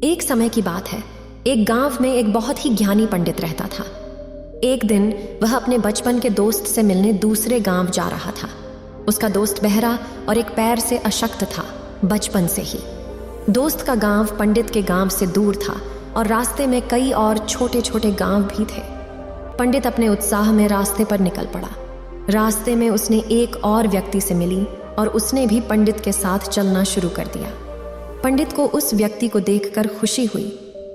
एक समय की बात है, एक गांव में एक बहुत ही ज्ञानी पंडित रहता था। एक दिन वह अपने बचपन के दोस्त से मिलने दूसरे गांव जा रहा था। उसका दोस्त बहरा और एक पैर से अशक्त था, बचपन से ही। दोस्त का गांव पंडित के गांव से दूर था और रास्ते में कई और छोटे छोटे गांव भी थे। पंडित अपने उत्साह में रास्ते पर निकल पड़ा। रास्ते में उसने एक और व्यक्ति से मिली और उसने भी पंडित के साथ चलना शुरू कर दिया। पंडित को उस व्यक्ति को देखकर खुशी हुई।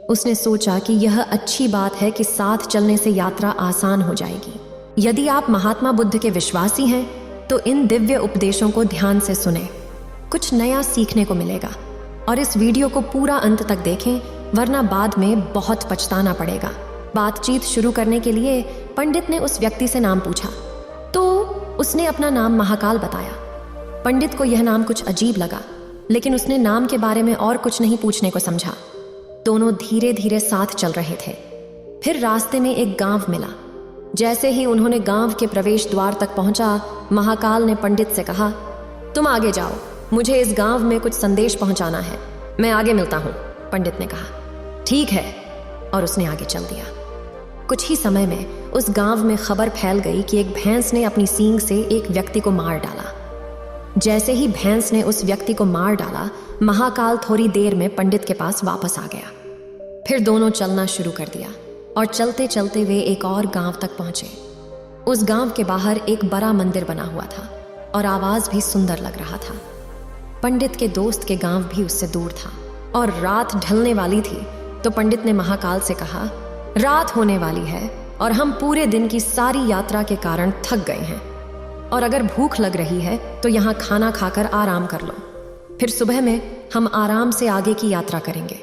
उसने सोचा कि यह अच्छी बात है कि साथ चलने से यात्रा आसान हो जाएगी। यदि आप महात्मा बुद्ध के विश्वासी हैं तो इन दिव्य उपदेशों को ध्यान से सुनें, कुछ नया सीखने को मिलेगा। और इस वीडियो को पूरा अंत तक देखें, वरना बाद में बहुत पछताना पड़ेगा। बातचीत शुरू करने के लिए पंडित ने उस व्यक्ति से नाम पूछा तो उसने अपना नाम महाकाल बताया। पंडित को यह नाम कुछ अजीब लगा, लेकिन उसने नाम के बारे में और कुछ नहीं पूछने को समझा। दोनों धीरे धीरे साथ चल रहे थे। फिर रास्ते में एक गांव मिला। जैसे ही उन्होंने गांव के प्रवेश द्वार तक पहुंचा, महाकाल ने पंडित से कहा, तुम आगे जाओ, मुझे इस गांव में कुछ संदेश पहुंचाना है, मैं आगे मिलता हूं। पंडित ने कहा, ठीक है, और उसने आगे चल दिया। कुछ ही समय में उस गांव में खबर फैल गई कि एक भैंस ने अपनी सींग से एक व्यक्ति को मार डाला। जैसे ही भैंस ने उस व्यक्ति को मार डाला, महाकाल थोड़ी देर में पंडित के पास वापस आ गया। फिर दोनों चलना शुरू कर दिया और चलते चलते वे एक और गांव तक पहुंचे। उस गांव के बाहर एक बड़ा मंदिर बना हुआ था और आवाज भी सुंदर लग रहा था। पंडित के दोस्त के गांव भी उससे दूर था और रात ढलने वाली थी। तो पंडित ने महाकाल से कहा, रात होने वाली है और हम पूरे दिन की सारी यात्रा के कारण थक गए हैं, और अगर भूख लग रही है तो यहाँ खाना खाकर आराम कर लो, फिर सुबह में हम आराम से आगे की यात्रा करेंगे।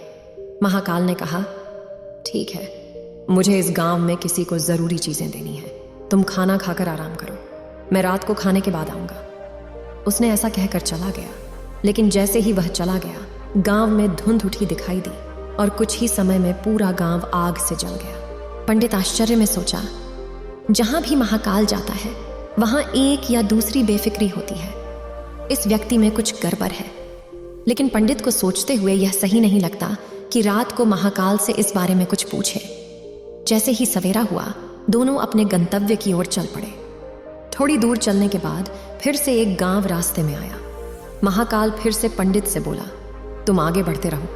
महाकाल ने कहा, ठीक है, मुझे इस गांव में किसी को जरूरी चीजें देनी है, तुम खाना खाकर आराम करो, मैं रात को खाने के बाद आऊंगा। उसने ऐसा कहकर चला गया। लेकिन जैसे ही वह चला गया, गांव में धुंध उठी दिखाई दी और कुछ ही समय में पूरा गांव आग से जल गया। पंडित आश्चर्य में सोचा, जहां भी महाकाल जाता है वहां एक या दूसरी बेफिक्री होती है। इस व्यक्ति में कुछ गड़बड़ है। लेकिन पंडित को सोचते हुए यह सही नहीं लगता कि रात को महाकाल से इस बारे में कुछ पूछे। जैसे ही सवेरा हुआ, दोनों अपने गंतव्य की ओर चल पड़े। थोड़ी दूर चलने के बाद फिर से एक गांव रास्ते में आया। महाकाल फिर से पंडित से बोला, तुम आगे बढ़ते रहो,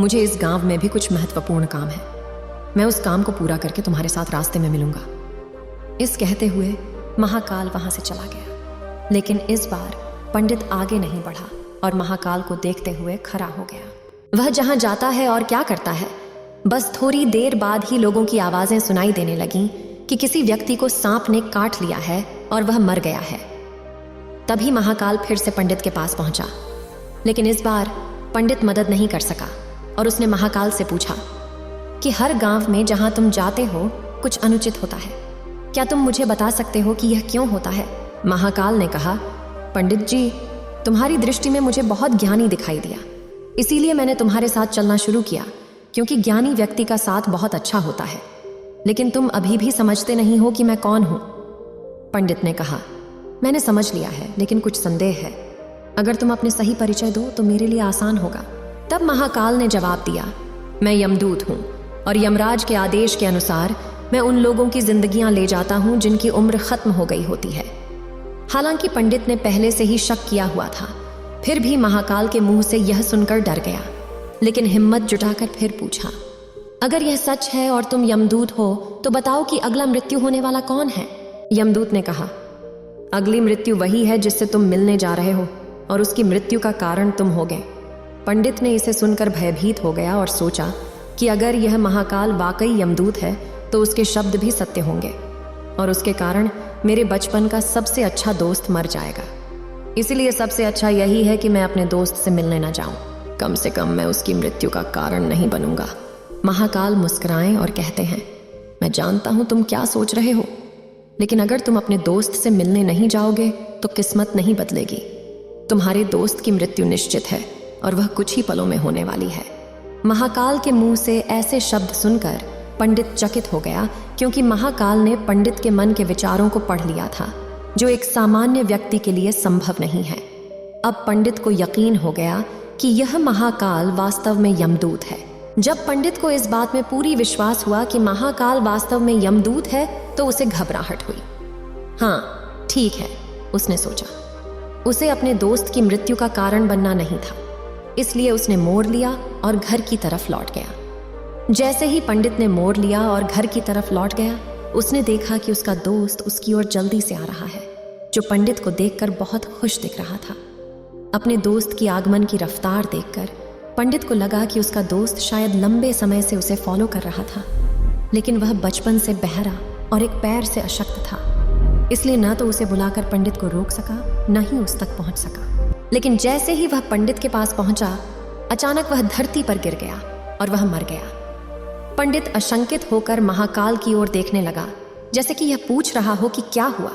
मुझे इस गांव में भी कुछ महत्वपूर्ण काम है, मैं उस काम को पूरा करके तुम्हारे साथ रास्ते में मिलूंगा। इस कहते हुए महाकाल वहां से चला गया। लेकिन इस बार पंडित आगे नहीं बढ़ा और महाकाल को देखते हुए खड़ा हो गया। वह जहां जाता है और क्या करता है, बस थोड़ी देर बाद ही लोगों की आवाजें सुनाई देने लगीं कि किसी व्यक्ति को सांप ने काट लिया है और वह मर गया है। तभी महाकाल फिर से पंडित के पास पहुंचा। लेकिन इस बार पंडित मदद नहीं कर सका और उसने महाकाल से पूछा कि हर गांव में जहां तुम जाते हो कुछ अनुचित होता है, क्या तुम मुझे बता सकते हो कि यह क्यों होता है? महाकाल ने कहा, पंडित जी, तुम्हारी दृष्टि में मुझे बहुत ज्ञानी दिखाई दिया, इसीलिए मैंने तुम्हारे साथ चलना शुरू किया, क्योंकि ज्ञानी व्यक्ति का साथ बहुत अच्छा होता है। लेकिन तुम अभी भी समझते नहीं हो कि मैं कौन हूं। पंडित ने कहा, मैंने समझ लिया है, लेकिन कुछ संदेह है। अगर तुम अपने सही परिचय दो तो मेरे लिए आसान होगा। तब महाकाल ने जवाब दिया, मैं यमदूत हूं और यमराज के आदेश के अनुसार मैं उन लोगों की जिंदगियां ले जाता हूं जिनकी उम्र खत्म हो गई होती है। हालांकि पंडित ने पहले से ही शक किया हुआ था, फिर भी महाकाल के मुंह से यह सुनकर डर गया। लेकिन हिम्मत जुटाकर फिर पूछा, अगर यह सच है और तुम यमदूत हो तो बताओ कि अगला मृत्यु होने वाला कौन है? यमदूत ने कहा, अगली मृत्यु वही है जिससे तुम मिलने जा रहे हो और उसकी मृत्यु का कारण तुम होगे। पंडित ने इसे सुनकर भयभीत हो गया और सोचा कि अगर यह महाकाल वाकई यमदूत है तो उसके शब्द भी सत्य होंगे और उसके कारण मेरे बचपन का सबसे अच्छा दोस्त मर जाएगा। इसलिए सबसे अच्छा यही है कि मैं अपने दोस्त से मिलने न जाऊं, कम से कम मैं उसकी मृत्यु का कारण नहीं बनूंगा। महाकाल मुस्कुराएं और कहते हैं, मैं जानता हूं तुम क्या सोच रहे हो, लेकिन अगर तुम अपने दोस्त से मिलने नहीं जाओगे तो किस्मत नहीं बदलेगी। तुम्हारे दोस्त की मृत्यु निश्चित है और वह कुछ ही पलों में होने वाली है। महाकाल के मुंह से ऐसे शब्द सुनकर पंडित चकित हो गया, क्योंकि महाकाल ने पंडित के मन के विचारों को पढ़ लिया था, जो एक सामान्य व्यक्ति के लिए संभव नहीं है। अब पंडित को यकीन हो गया कि यह महाकाल वास्तव में यमदूत है। जब पंडित को इस बात में पूरी विश्वास हुआ कि महाकाल वास्तव में यमदूत है तो उसे घबराहट हुई। हाँ ठीक है, उसने सोचा, उसे अपने दोस्त की मृत्यु का कारण बनना नहीं था, इसलिए उसने मोड़ लिया और घर की तरफ लौट गया। जैसे ही पंडित ने मोड़ लिया और घर की तरफ लौट गया, उसने देखा कि उसका दोस्त उसकी ओर जल्दी से आ रहा है, जो पंडित को देखकर बहुत खुश दिख रहा था। अपने दोस्त की आगमन की रफ्तार देखकर पंडित को लगा कि उसका दोस्त शायद लंबे समय से उसे फॉलो कर रहा था, लेकिन वह बचपन से बहरा और एक पैर से अशक्त था, इसलिए न तो उसे बुलाकर पंडित को रोक सका, न ही उस तक पहुंच सका। लेकिन जैसे ही वह पंडित के पास पहुंचा, अचानक वह धरती पर गिर गया और वह मर गया। पंडित आशंकित होकर महाकाल की ओर देखने लगा, जैसे कि यह पूछ रहा हो कि क्या हुआ।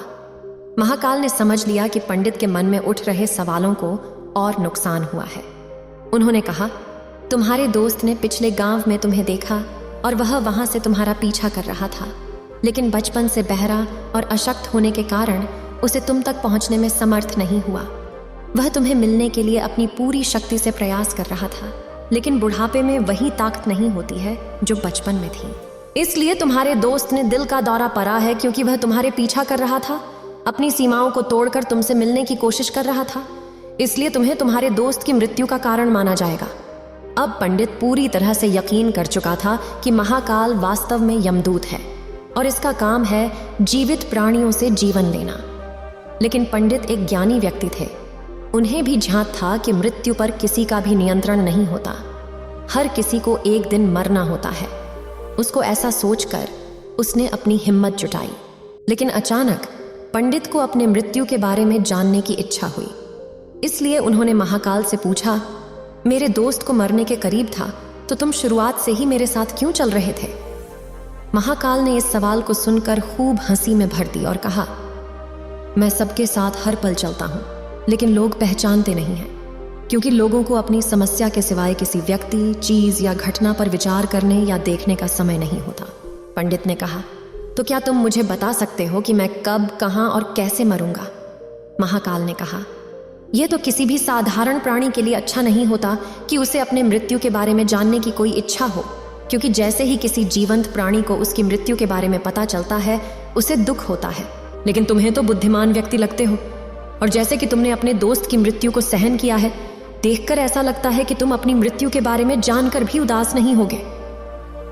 महाकाल ने समझ लिया कि पंडित के मन में उठ रहे सवालों को और नुकसान हुआ है। उन्होंने कहा, तुम्हारे दोस्त ने पिछले गांव में तुम्हें देखा और वह वहां से तुम्हारा पीछा कर रहा था, लेकिन बचपन से बहरा और अशक्त होने के कारण उसे तुम तक पहुंचने में समर्थ नहीं हुआ। वह तुम्हें मिलने के लिए अपनी पूरी शक्ति से प्रयास कर रहा था, लेकिन बुढ़ापे में वही ताकत नहीं होती है जो बचपन में थी। इसलिए तुम्हारे दोस्त ने दिल का दौरा पड़ा है, क्योंकि वह तुम्हारे पीछा कर रहा था, अपनी सीमाओं को तोड़कर तुमसे मिलने की कोशिश कर रहा था, इसलिए तुम्हें तुम्हारे दोस्त की मृत्यु का कारण माना जाएगा। अब पंडित पूरी तरह से यकीन कर चुका था कि महाकाल वास्तव में यमदूत है और इसका काम है जीवित प्राणियों से जीवन लेना। लेकिन पंडित एक ज्ञानी व्यक्ति थे, उन्हें भी झांक था कि मृत्यु पर किसी का भी नियंत्रण नहीं होता, हर किसी को एक दिन मरना होता है। उसको ऐसा सोचकर उसने अपनी हिम्मत जुटाई, लेकिन अचानक पंडित को अपने मृत्यु के बारे में जानने की इच्छा हुई। इसलिए उन्होंने महाकाल से पूछा, मेरे दोस्त को मरने के करीब था तो तुम शुरुआत से ही मेरे साथ क्यों चल रहे थे? महाकाल ने इस सवाल को सुनकर खूब हंसी में भर दी और कहा, मैं सबके साथ हर पल चलता हूं, लेकिन लोग पहचानते नहीं हैं, क्योंकि लोगों को अपनी समस्या के सिवाय किसी व्यक्ति, चीज या घटना पर विचार करने या देखने का समय नहीं होता। पंडित ने कहा, तो क्या तुम मुझे बता सकते हो कि मैं कब, कहां और कैसे मरूंगा? महाकाल ने कहा, यह तो किसी भी साधारण प्राणी के लिए अच्छा नहीं होता कि उसे अपने मृत्यु के बारे में जानने की कोई इच्छा हो, क्योंकि जैसे ही किसी जीवंत प्राणी को उसकी मृत्यु के बारे में पता चलता है, उसे दुख होता है। लेकिन तुम्हें तो बुद्धिमान व्यक्ति लगते हो, और जैसे कि तुमने अपने दोस्त की मृत्यु को सहन किया है, देखकर ऐसा लगता है कि तुम अपनी मृत्यु के बारे में जानकर भी उदास नहीं होगे।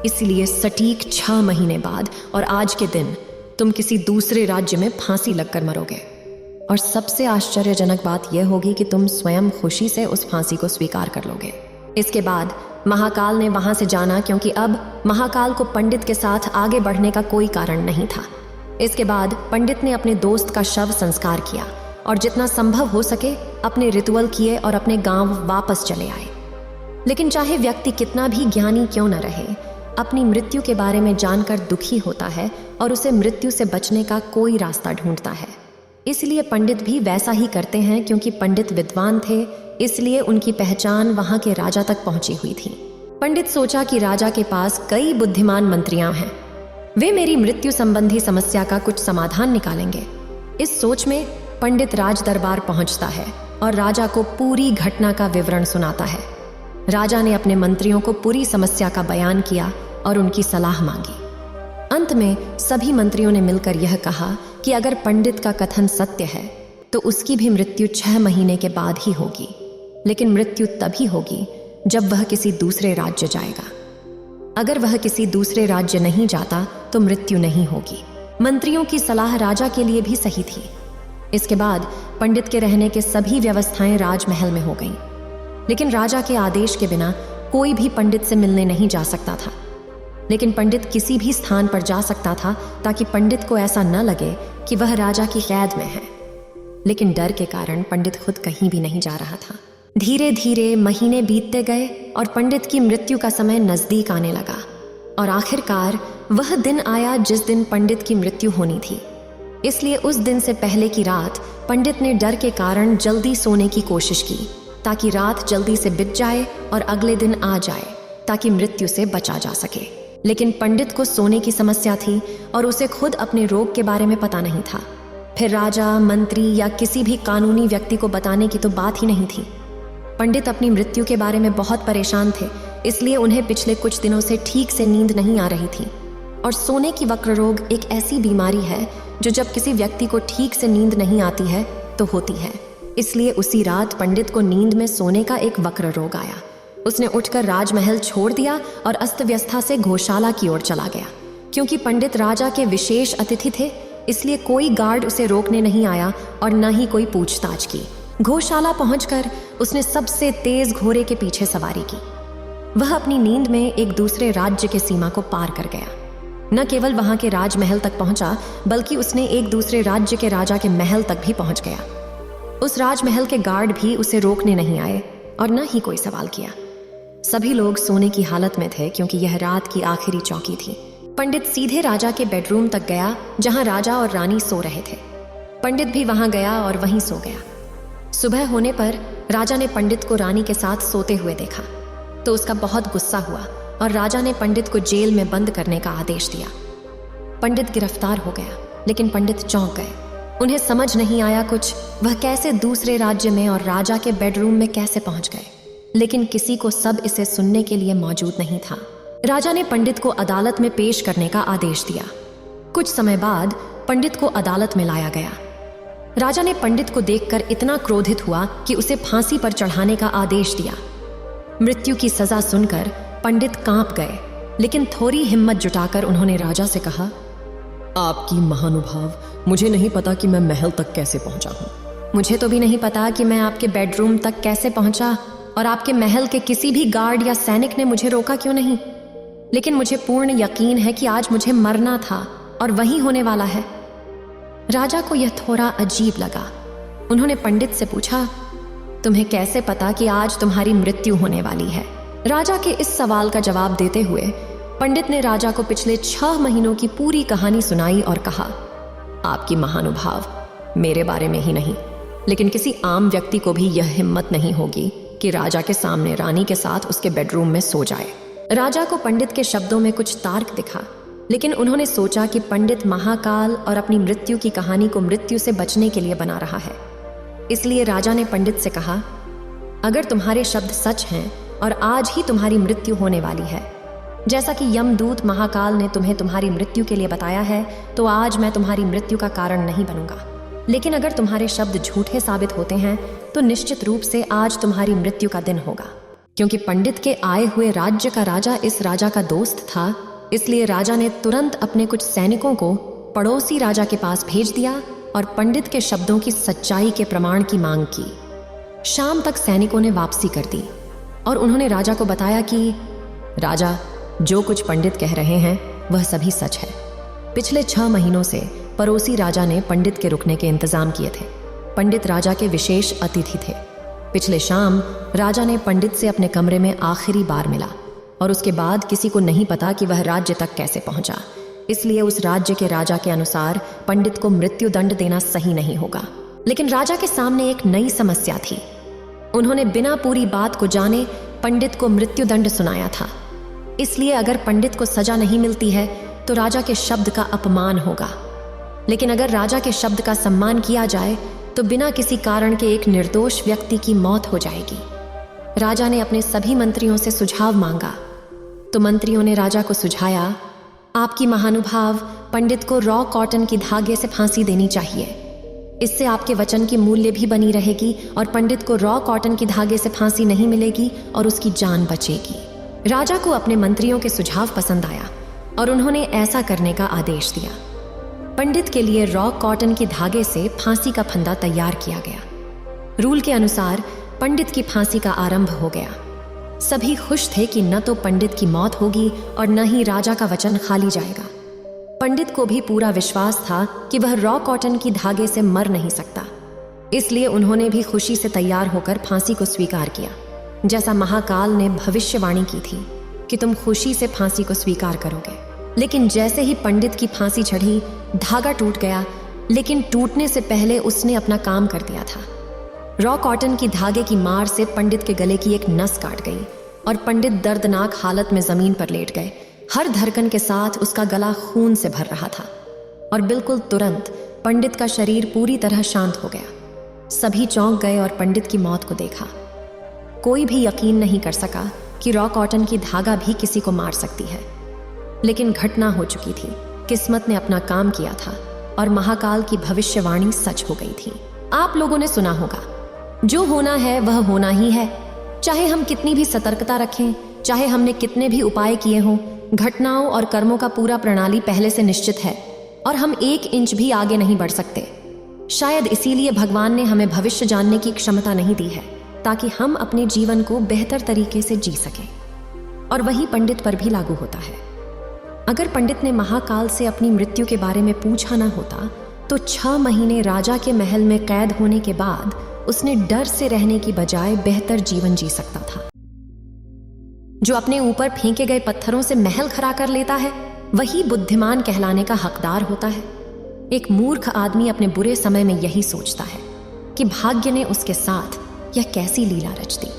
इसलिए सटीक 6 महीने बाद और आज के दिन तुम किसी दूसरे राज्य में फांसी लगकर मरोगे। और सबसे आश्चर्यजनक बात यह होगी कि तुम स्वयं खुशी से उस फांसी को स्वीकार कर लोगे। इसके बाद महाकाल ने वहां से जाना, क्योंकि अब महाकाल को पंडित के साथ आगे बढ़ने का कोई कारण नहीं था। इसके बाद पंडित ने अपने दोस्त का शव संस्कार किया और जितना संभव हो सके अपने रिचुअल किए और अपने गांव वापस चले आए। लेकिन चाहे व्यक्ति कितना भी ज्ञानी क्यों न रहे, अपनी मृत्यु के बारे में जानकर दुखी होता है और उसे मृत्यु से बचने का कोई रास्ता ढूंढता है। इसलिए पंडित भी वैसा ही करते हैं, क्योंकि पंडित विद्वान थे, इसलिए उनकी पहचान वहां के राजा तक पहुंची हुई थी। पंडित सोचा कि राजा के पास कई बुद्धिमान मंत्रियां हैं, वे मेरी मृत्यु संबंधी समस्या का कुछ समाधान निकालेंगे। इस सोच में पंडित राज दरबार पहुंचता है और राजा को पूरी घटना का विवरण सुनाता है। राजा ने अपने मंत्रियों को पूरी समस्या का बयान किया और उनकी सलाह मांगी। अंत में सभी मंत्रियों ने मिलकर यह कहा कि अगर पंडित का कथन सत्य है तो उसकी भी मृत्यु 6 महीने के बाद ही होगी, लेकिन मृत्यु तभी होगी जब वह किसी दूसरे राज्य जाएगा। अगर वह किसी दूसरे राज्य नहीं जाता तो मृत्यु नहीं होगी। मंत्रियों की सलाह राजा के लिए भी सही थी। इसके बाद पंडित के रहने के सभी व्यवस्थाएं राजमहल में हो गईं, लेकिन राजा के आदेश के बिना कोई भी पंडित से मिलने नहीं जा सकता था। लेकिन पंडित किसी भी स्थान पर जा सकता था ताकि पंडित को ऐसा न लगे कि वह राजा की कैद में है। लेकिन डर के कारण पंडित खुद कहीं भी नहीं जा रहा था। धीरे धीरे महीने बीतते गए और पंडित की मृत्यु का समय नजदीक आने लगा, और आखिरकार वह दिन आया जिस दिन पंडित की मृत्यु होनी थी। इसलिए उस दिन से पहले की रात पंडित ने डर के कारण जल्दी सोने की कोशिश की, ताकि रात जल्दी से बीत जाए और अगले दिन आ जाए, ताकि मृत्यु से बचा जा सके। लेकिन पंडित को सोने की समस्या थी और उसे खुद अपने रोग के बारे में पता नहीं था। फिर राजा, मंत्री या किसी भी कानूनी व्यक्ति को बताने की तो बात ही नहीं थी। पंडित अपनी मृत्यु के बारे में बहुत परेशान थे, इसलिए उन्हें पिछले कुछ दिनों से ठीक से नींद नहीं आ रही थी। और सोने की वक्र रोग एक ऐसी बीमारी है जो जब किसी व्यक्ति को ठीक से नींद नहीं आती है तो होती है। इसलिए उसी रात पंडित को नींद में सोने का एक वक्र रोग आया। उसने उठकर राजमहल छोड़ दिया और अस्त व्यवस्था से गौशाला की ओर चला गया। क्योंकि पंडित राजा के विशेष अतिथि थे, इसलिए कोई गार्ड उसे रोकने नहीं आया और न ही कोई पूछताछ की। गौशाला पहुंचकर उसने सबसे तेज घोड़े के पीछे सवारी की। वह अपनी नींद में एक दूसरे राज्य के सीमा को पार कर गया। न केवल वहां के राजमहल तक पहुंचा, बल्कि उसने एक दूसरे राज्य के राजा के महल तक भी पहुंच गया। उस राजमहल के गार्ड भी उसे रोकने नहीं आए और न ही कोई सवाल किया। सभी लोग सोने की हालत में थे क्योंकि यह रात की आखिरी चौकी थी। पंडित सीधे राजा के बेडरूम तक गया जहां राजा और रानी सो रहे थे। पंडित भी वहां गया और वहीं सो गया। सुबह होने पर राजा ने पंडित को रानी के साथ सोते हुए देखा तो उसका बहुत गुस्सा हुआ और राजा ने पंडित को जेल में बंद करने का आदेश दिया। पंडित गिरफ्तार हो गया, लेकिन पंडित चौंक गए। उन्हें समझ नहीं आया कुछ, वह कैसे दूसरे राज्य में और राजा के बेडरूम में कैसे पहुंच गए। लेकिन किसी को सब इसे सुनने के लिए मौजूद नहीं था। राजा ने पंडित को अदालत में पेश करने का आदेश दिया। कुछ समय बाद पंडित को अदालत में लाया गया। राजा ने पंडित को देखकर इतना क्रोधित हुआ कि उसे फांसी पर चढ़ाने का आदेश दिया। मृत्यु की सजा सुनकर पंडित कांप गए, लेकिन थोड़ी हिम्मत जुटाकर उन्होंने राजा से कहा, आपकी महानुभाव, मुझे नहीं पता कि मैं महल तक कैसे पहुंचा हूं। मुझे तो भी नहीं पता कि मैं आपके बेडरूम तक कैसे पहुंचा और आपके महल के किसी भी गार्ड या सैनिक ने मुझे रोका क्यों नहीं। लेकिन मुझे पूर्ण यकीन है कि आज मुझे मरना था और वही होने वाला है। राजा को यह थोड़ा अजीब लगा। उन्होंने पंडित से पूछा, तुम्हें कैसे पता कि आज तुम्हारी मृत्यु होने वाली है। राजा के इस सवाल का जवाब देते हुए पंडित ने राजा को पिछले 6 महीनों की पूरी कहानी सुनाई और कहा, आपकी महानुभाव, मेरे बारे में ही नहीं, लेकिन किसी आम व्यक्ति को भी यह हिम्मत नहीं होगी कि राजा के सामने रानी के साथ उसके बेडरूम में सो जाए। राजा को पंडित के शब्दों में कुछ तार्क दिखा, लेकिन उन्होंने सोचा कि पंडित महाकाल और अपनी मृत्यु की कहानी को मृत्यु से बचने के लिए बना रहा है। इसलिए राजा ने पंडित से कहा, अगर तुम्हारे शब्द सच हैं और आज ही तुम्हारी मृत्यु होने वाली है, जैसा कि यमदूत महाकाल ने तुम्हें तुम्हारी मृत्यु के लिए बताया है, तो आज मैं तुम्हारी मृत्यु का कारण नहीं बनूंगा। लेकिन अगर तुम्हारे शब्द झूठे साबित होते हैं तो निश्चित रूप से आज तुम्हारी मृत्यु का दिन होगा। क्योंकि पंडित के आए हुए राज्य का राजा इस राजा का दोस्त था, इसलिए राजा ने तुरंत अपने कुछ सैनिकों को पड़ोसी राजा के पास भेज दिया और पंडित के शब्दों की सच्चाई के प्रमाण की मांग की। शाम तक सैनिकों ने वापसी कर दी और उन्होंने राजा को बताया कि राजा, जो कुछ पंडित कह रहे हैं वह सभी सच है। पिछले 6 महीनों से पड़ोसी राजा ने पंडित के रुकने के इंतजाम किए थे। पंडित राजा के विशेष अतिथि थे। पिछले शाम राजा ने पंडित से अपने कमरे में आखिरी बार मिला और उसके बाद किसी को नहीं पता कि वह राज्य तक कैसे पहुंचा। इसलिए उस राज्य के राजा के अनुसार पंडित को मृत्यु दंड देना सही नहीं होगा। लेकिन राजा के सामने एक नई समस्या थी। उन्होंने बिना पूरी बात को जाने पंडित को मृत्यु दंड सुनाया था। इसलिए अगर पंडित को सजा नहीं मिलती है तो राजा के शब्द का अपमान होगा, लेकिन अगर राजा के शब्द का सम्मान किया जाए तो बिना किसी कारण के एक निर्दोष व्यक्ति की मौत हो जाएगी। राजा ने अपने सभी मंत्रियों से सुझाव मांगा तो मंत्रियों ने राजा को सुझाया, आपकी महानुभाव, पंडित को रॉ कॉटन की धागे से फांसी देनी चाहिए। इससे आपके वचन की मूल्य भी बनी रहेगी और पंडित को रॉ कॉटन की धागे से फांसी नहीं मिलेगी और उसकी जान बचेगी। राजा को अपने मंत्रियों के सुझाव पसंद आया और उन्होंने ऐसा करने का आदेश दिया। पंडित के लिए रॉ कॉटन की धागे से फांसी का फंदा तैयार किया गया। रूल के अनुसार पंडित की फांसी का आरंभ हो गया। सभी खुश थे कि न तो पंडित की मौत होगी और न ही राजा का वचन खाली जाएगा। पंडित को भी पूरा विश्वास था कि वह रॉ कॉटन की धागे से मर नहीं सकता, इसलिए उन्होंने भी खुशी से तैयार होकर फांसी को स्वीकार किया। जैसा महाकाल ने भविष्यवाणी की थी कि तुम खुशी से फांसी को स्वीकार करोगे। लेकिन जैसे ही पंडित की फांसी चढ़ी, धागा टूट गया, लेकिन टूटने से पहले उसने अपना काम कर दिया था। रॉ कॉटन की धागे की मार से पंडित के गले की एक नस काट गई और पंडित दर्दनाक हालत में जमीन पर लेट गए। हर धड़कन के साथ उसका गला खून से भर रहा था और बिल्कुल तुरंत पंडित का शरीर पूरी तरह शांत हो गया। सभी चौंक गए और पंडित की मौत को देखा। कोई भी यकीन नहीं कर सका कि रॉ कॉटन की धागा भी किसी को मार सकती है। लेकिन घटना हो चुकी थी, किस्मत ने अपना काम किया था और महाकाल की भविष्यवाणी सच हो गई थी। आप लोगों ने सुना होगा, जो होना है वह होना ही है। चाहे हम कितनी भी सतर्कता रखें, चाहे हमने कितने भी उपाय किए हों, घटनाओं और कर्मों का पूरा प्रणाली पहले से निश्चित है और हम 1 इंच भी आगे नहीं बढ़ सकते। शायद इसीलिए भगवान ने हमें भविष्य जानने की क्षमता नहीं दी है, ताकि हम अपने जीवन को बेहतर तरीके से जी सकें। और वही पंडित पर भी लागू होता है। अगर पंडित ने महाकाल से अपनी मृत्यु के बारे में पूछा ना होता तो 6 महीने राजा के महल में कैद होने के बाद उसने डर से रहने की बजाय बेहतर जीवन जी सकता था। जो अपने ऊपर फेंके गए पत्थरों से महल खड़ा कर लेता है, वही बुद्धिमान कहलाने का हकदार होता है। एक मूर्ख आदमी अपने बुरे समय में यही सोचता है कि भाग्य ने उसके साथ यह कैसी लीला रच दी,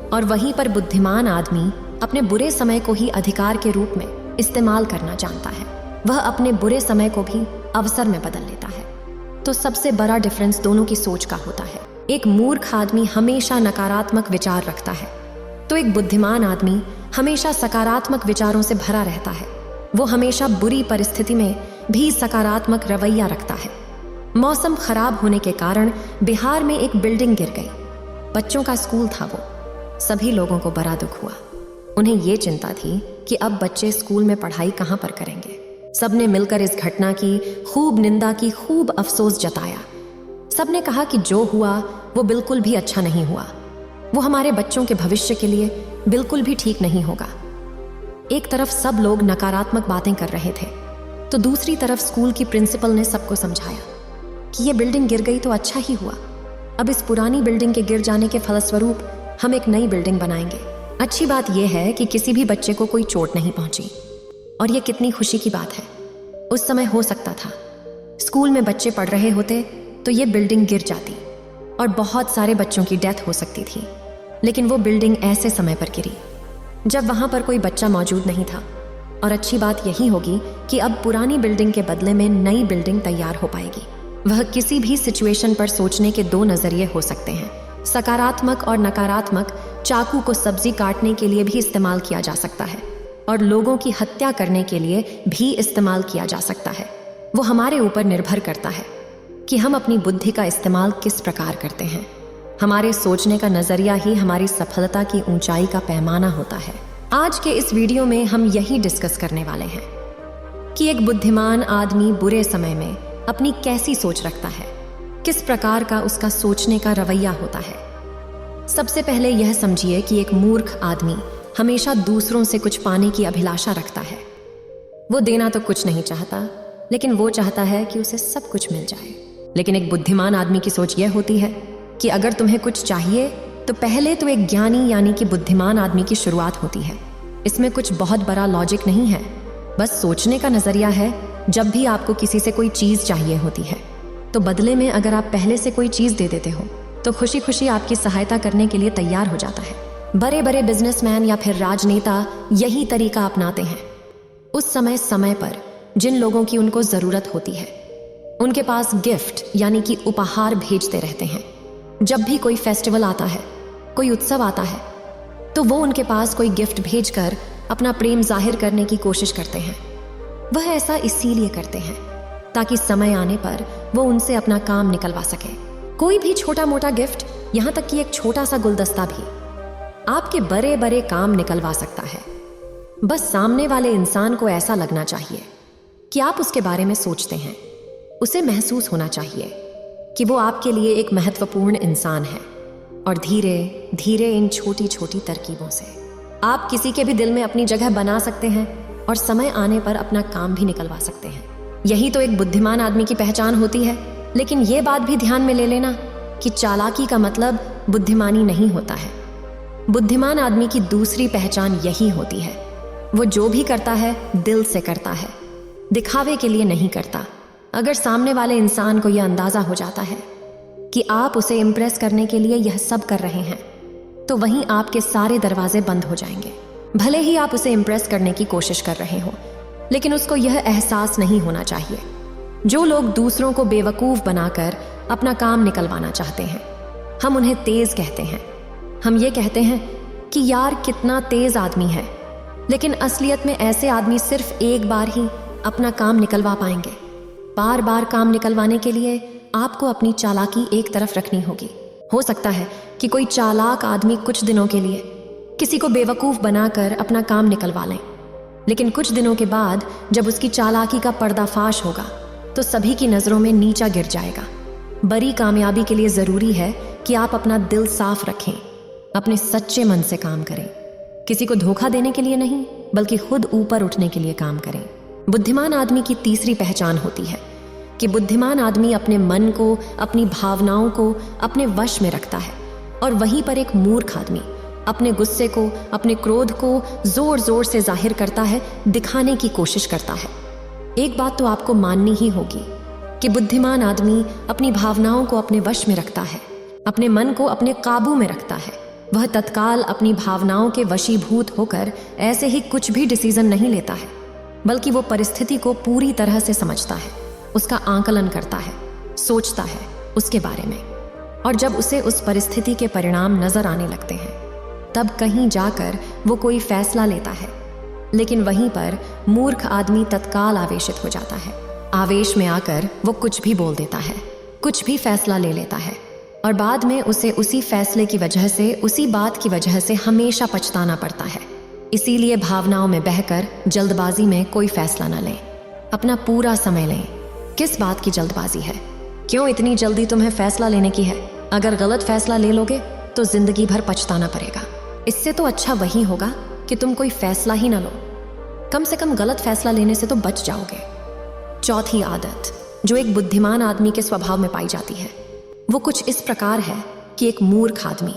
और वहीं पर बुद्धिमान आदमी अपने बुरे समय को ही अधिकार के रूप में इस्तेमाल करना जानता है। वह अपने बुरे समय को भी अवसर में बदल लेता है। तो सबसे बड़ा डिफरेंस दोनों की सोच का होता है। एक मूर्ख आदमी हमेशा नकारात्मक विचार रखता है, तो एक बुद्धिमान आदमी हमेशा सकारात्मक विचारों से भरा रहता है। वो हमेशा बुरी परिस्थिति में भी सकारात्मक रवैया रखता है। मौसम खराब होने के कारण बिहार में एक बिल्डिंग गिर गई। बच्चों का स्कूल था वो। सभी लोगों को बड़ा दुख हुआ। उन्हें ये चिंता थी कि अब बच्चे स्कूल में पढ़ाई कहाँ पर करेंगे। सबने मिलकर इस घटना की खूब निंदा की, खूब अफसोस जताया। सबने कहा कि जो हुआ वो बिल्कुल भी अच्छा नहीं हुआ। वो हमारे बच्चों के भविष्य के लिए बिल्कुल भी ठीक नहीं होगा। एक तरफ सब लोग नकारात्मक बातें कर रहे थे, तो दूसरी तरफ स्कूल की प्रिंसिपल ने सबको समझाया कि ये बिल्डिंग गिर गई तो अच्छा ही हुआ। अब इस पुरानी बिल्डिंग के गिर जाने के फलस्वरूप हम एक नई बिल्डिंग बनाएंगे। अच्छी बात यह है कि किसी भी बच्चे को कोई चोट नहीं पहुंची, और ये कितनी खुशी की बात है। उस समय हो सकता था स्कूल में बच्चे पढ़ रहे होते तो ये बिल्डिंग गिर जाती और बहुत सारे बच्चों की डेथ हो सकती थी। लेकिन वो बिल्डिंग ऐसे समय पर गिरी जब वहां पर कोई बच्चा मौजूद नहीं था। और अच्छी बात यही होगी कि अब पुरानी बिल्डिंग के बदले में नई बिल्डिंग तैयार हो पाएगी। वह किसी भी सिचुएशन पर सोचने के 2 नजरिए हो सकते हैं, सकारात्मक और नकारात्मक। चाकू को सब्जी काटने के लिए भी इस्तेमाल किया जा सकता है और लोगों की हत्या करने के लिए भी इस्तेमाल किया जा सकता है। वो हमारे ऊपर निर्भर करता है कि हम अपनी बुद्धि का इस्तेमाल किस प्रकार करते हैं। हमारे सोचने का नजरिया ही हमारी सफलता की ऊंचाई का पैमाना होता है। आज के इस वीडियो में हम यही डिस्कस करने वाले हैं कि एक बुद्धिमान आदमी बुरे समय में अपनी कैसी सोच रखता है, किस प्रकार का उसका सोचने का रवैया होता है। सबसे पहले यह समझिए कि एक मूर्ख आदमी हमेशा दूसरों से कुछ पाने की अभिलाषा रखता है। वो देना तो कुछ नहीं चाहता, लेकिन वो चाहता है कि उसे सब कुछ मिल जाए। लेकिन एक बुद्धिमान आदमी की सोच यह होती है कि अगर तुम्हें कुछ चाहिए तो पहले तो एक ज्ञानी यानी कि बुद्धिमान आदमी की शुरुआत होती है। इसमें कुछ बहुत बड़ा लॉजिक नहीं है, बस सोचने का नजरिया है। जब भी आपको किसी से कोई चीज चाहिए होती है तो बदले में अगर आप पहले से कोई चीज दे देते हो तो खुशी खुशी आपकी सहायता करने के लिए तैयार हो जाता है। बड़े बड़े बिजनेसमैन या फिर राजनेता यही तरीका अपनाते हैं। उस समय पर जिन लोगों की उनको जरूरत होती है उनके पास गिफ्ट यानी कि उपहार भेजते रहते हैं। जब भी कोई फेस्टिवल आता है, कोई उत्सव आता है, तो वो उनके पास कोई गिफ्ट भेजकर अपना प्रेम जाहिर करने की कोशिश करते हैं। वह ऐसा इसीलिए करते हैं ताकि समय आने पर वो उनसे अपना काम निकलवा सके। कोई भी छोटा मोटा गिफ्ट, यहाँ तक कि एक छोटा सा गुलदस्ता भी आपके बड़े बड़े काम निकलवा सकता है। बस सामने वाले इंसान को ऐसा लगना चाहिए कि आप उसके बारे में सोचते हैं। उसे महसूस होना चाहिए कि वो आपके लिए एक महत्वपूर्ण इंसान है। और धीरे धीरे इन छोटी छोटी तरकीबों से आप किसी के भी दिल में अपनी जगह बना सकते हैं और समय आने पर अपना काम भी निकलवा सकते हैं। यही तो एक बुद्धिमान आदमी की पहचान होती है। लेकिन ये बात भी ध्यान में ले लेना कि चालाकी का मतलब बुद्धिमानी नहीं होता है। बुद्धिमान आदमी की दूसरी पहचान यही होती है, वो जो भी करता है दिल से करता है, दिखावे के लिए नहीं करता। अगर सामने वाले इंसान को यह अंदाजा हो जाता है कि आप उसे इम्प्रेस करने के लिए यह सब कर रहे हैं, तो वहीं आपके सारे दरवाजे बंद हो जाएंगे। भले ही आप उसे इम्प्रेस करने की कोशिश कर रहे हो, लेकिन उसको यह एहसास नहीं होना चाहिए। जो लोग दूसरों को बेवकूफ बनाकर अपना काम निकलवाना चाहते हैं, हम उन्हें तेज कहते हैं। हम ये कहते हैं कि यार कितना तेज आदमी है, लेकिन असलियत में ऐसे आदमी सिर्फ एक बार ही अपना काम निकलवा पाएंगे। बार बार काम निकलवाने के लिए आपको अपनी चालाकी एक तरफ रखनी होगी। हो सकता है कि कोई चालाक आदमी कुछ दिनों के लिए किसी को बेवकूफ़ बनाकर अपना काम निकलवा लें, लेकिन कुछ दिनों के बाद जब उसकी चालाकी का पर्दाफाश होगा तो सभी की नज़रों में नीचा गिर जाएगा। बड़ी कामयाबी के लिए ज़रूरी है कि आप अपना दिल साफ रखें, अपने सच्चे मन से काम करें, किसी को धोखा देने के लिए नहीं बल्कि खुद ऊपर उठने के लिए काम करें। बुद्धिमान आदमी की तीसरी पहचान होती है कि बुद्धिमान आदमी अपने मन को, अपनी भावनाओं को अपने वश में रखता है, और वहीं पर एक मूर्ख आदमी अपने गुस्से को, अपने क्रोध को जोर जोर से जाहिर करता है, दिखाने की कोशिश करता है। एक बात तो आपको माननी ही होगी कि बुद्धिमान आदमी अपनी भावनाओं को अपने वश में रखता है, अपने मन को अपने काबू में रखता है। वह तत्काल अपनी भावनाओं के वशीभूत होकर ऐसे ही कुछ भी डिसीजन नहीं लेता है, बल्कि वो परिस्थिति को पूरी तरह से समझता है, उसका आंकलन करता है, सोचता है उसके बारे में, और जब उसे उस परिस्थिति के परिणाम नजर आने लगते हैं तब कहीं जाकर वो कोई फैसला लेता है। लेकिन वहीं पर मूर्ख आदमी तत्काल आवेशित हो जाता है। आवेश में आकर वो कुछ भी बोल देता है, कुछ भी फैसला ले लेता है, और बाद में उसे उसी फैसले की वजह से, उसी बात की वजह से हमेशा पछताना पड़ता है। इसीलिए भावनाओं में बहकर जल्दबाजी में कोई फैसला न लें, अपना पूरा समय लें। किस बात की जल्दबाजी है? क्यों इतनी जल्दी तुम्हें फैसला लेने की है? अगर गलत फैसला ले लोगे तो जिंदगी भर पछताना पड़ेगा। इससे तो अच्छा वही होगा कि तुम कोई फैसला ही ना लो, कम से कम गलत फैसला लेने से तो बच जाओगे। चौथी आदत जो एक बुद्धिमान आदमी के स्वभाव में पाई जाती है वो कुछ इस प्रकार है कि एक मूर्ख आदमी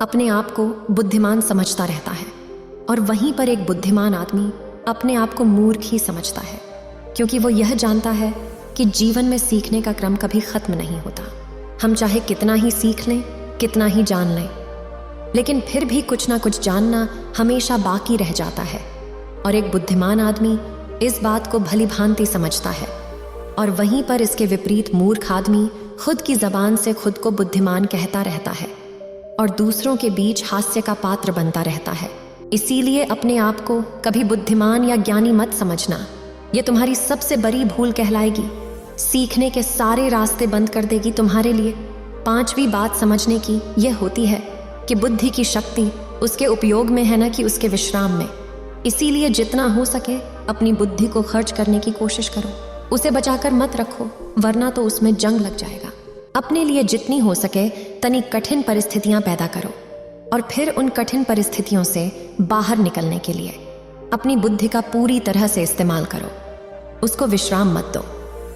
अपने आप को बुद्धिमान समझता रहता है, और वहीं पर एक बुद्धिमान आदमी अपने आप को मूर्ख ही समझता है, क्योंकि वो यह जानता है कि जीवन में सीखने का क्रम कभी खत्म नहीं होता। हम चाहे कितना ही सीख लें, कितना ही जान लें, लेकिन फिर भी कुछ ना कुछ जानना हमेशा बाकी रह जाता है। और एक बुद्धिमान आदमी इस बात को भली भांति समझता है, और वहीं पर इसके विपरीत मूर्ख आदमी खुद की जबान से खुद को बुद्धिमान कहता रहता है और दूसरों के बीच हास्य का पात्र बनता रहता है। इसीलिए अपने आप को कभी बुद्धिमान या ज्ञानी मत समझना, ये तुम्हारी सबसे बड़ी भूल कहलाएगी। सीखने के सारे रास्ते बंद कर देगी तुम्हारे लिए। पांचवी बात समझने की यह होती है कि बुद्धि की शक्ति उसके उपयोग में है, न कि उसके विश्राम में। इसीलिए जितना हो सके अपनी बुद्धि को खर्च करने की कोशिश करो, उसे बचाकर मत रखो, वरना तो उसमें जंग लग जाएगा। अपने लिए जितनी हो सके तनी कठिन परिस्थितियां पैदा करो, और फिर उन कठिन परिस्थितियों से बाहर निकलने के लिए अपनी बुद्धि का पूरी तरह से इस्तेमाल करो। उसको विश्राम मत दो।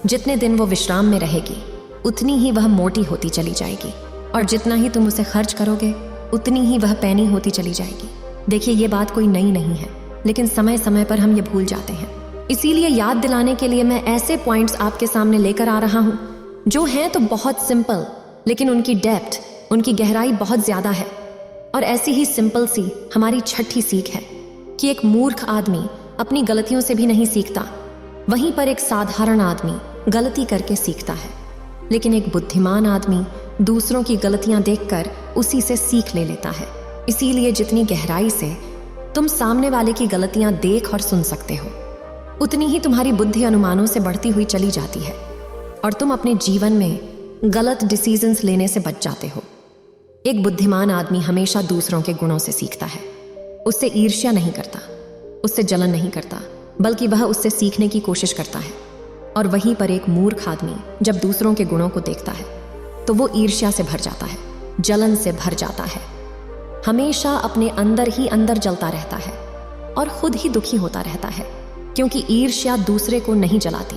जितने दिन वो विश्राम में रहेगी उतनी ही वह मोटी होती चली जाएगी, और जितना ही तुम उसे खर्च करोगे उतनी ही वह पैनी होती चली जाएगी। देखिए, ये बात कोई नई नहीं है, लेकिन समय समय पर हम ये भूल जाते हैं। इसीलिए याद दिलाने के लिए मैं ऐसे पॉइंट्स आपके सामने लेकर आ रहा हूं जो हैं तो बहुत सिंपल, लेकिन उनकी डेप्थ, उनकी गहराई बहुत ज्यादा है। और ऐसी ही सिंपल सी हमारी छठी सीख है कि एक मूर्ख आदमी अपनी गलतियों से भी नहीं सीखता, वहीं पर एक साधारण आदमी गलती करके सीखता है, लेकिन एक बुद्धिमान आदमी दूसरों की गलतियां देखकर उसी से सीख ले लेता है। इसीलिए जितनी गहराई से तुम सामने वाले की गलतियां देख और सुन सकते हो, उतनी ही तुम्हारी बुद्धि अनुमानों से बढ़ती हुई चली जाती है, और तुम अपने जीवन में गलत डिसीजंस लेने से बच जाते हो। एक बुद्धिमान आदमी हमेशा दूसरों के गुणों से सीखता है। उससे ईर्ष्या नहीं करता, उससे जलन नहीं करता, बल्कि वह उससे सीखने की कोशिश करता है। और वहीं पर एक मूर्ख आदमी जब दूसरों के गुणों को देखता है तो वो ईर्ष्या से भर जाता है, जलन से भर जाता है, हमेशा अपने अंदर ही अंदर जलता रहता है और खुद ही दुखी होता रहता है, क्योंकि ईर्ष्या दूसरे को नहीं जलाती।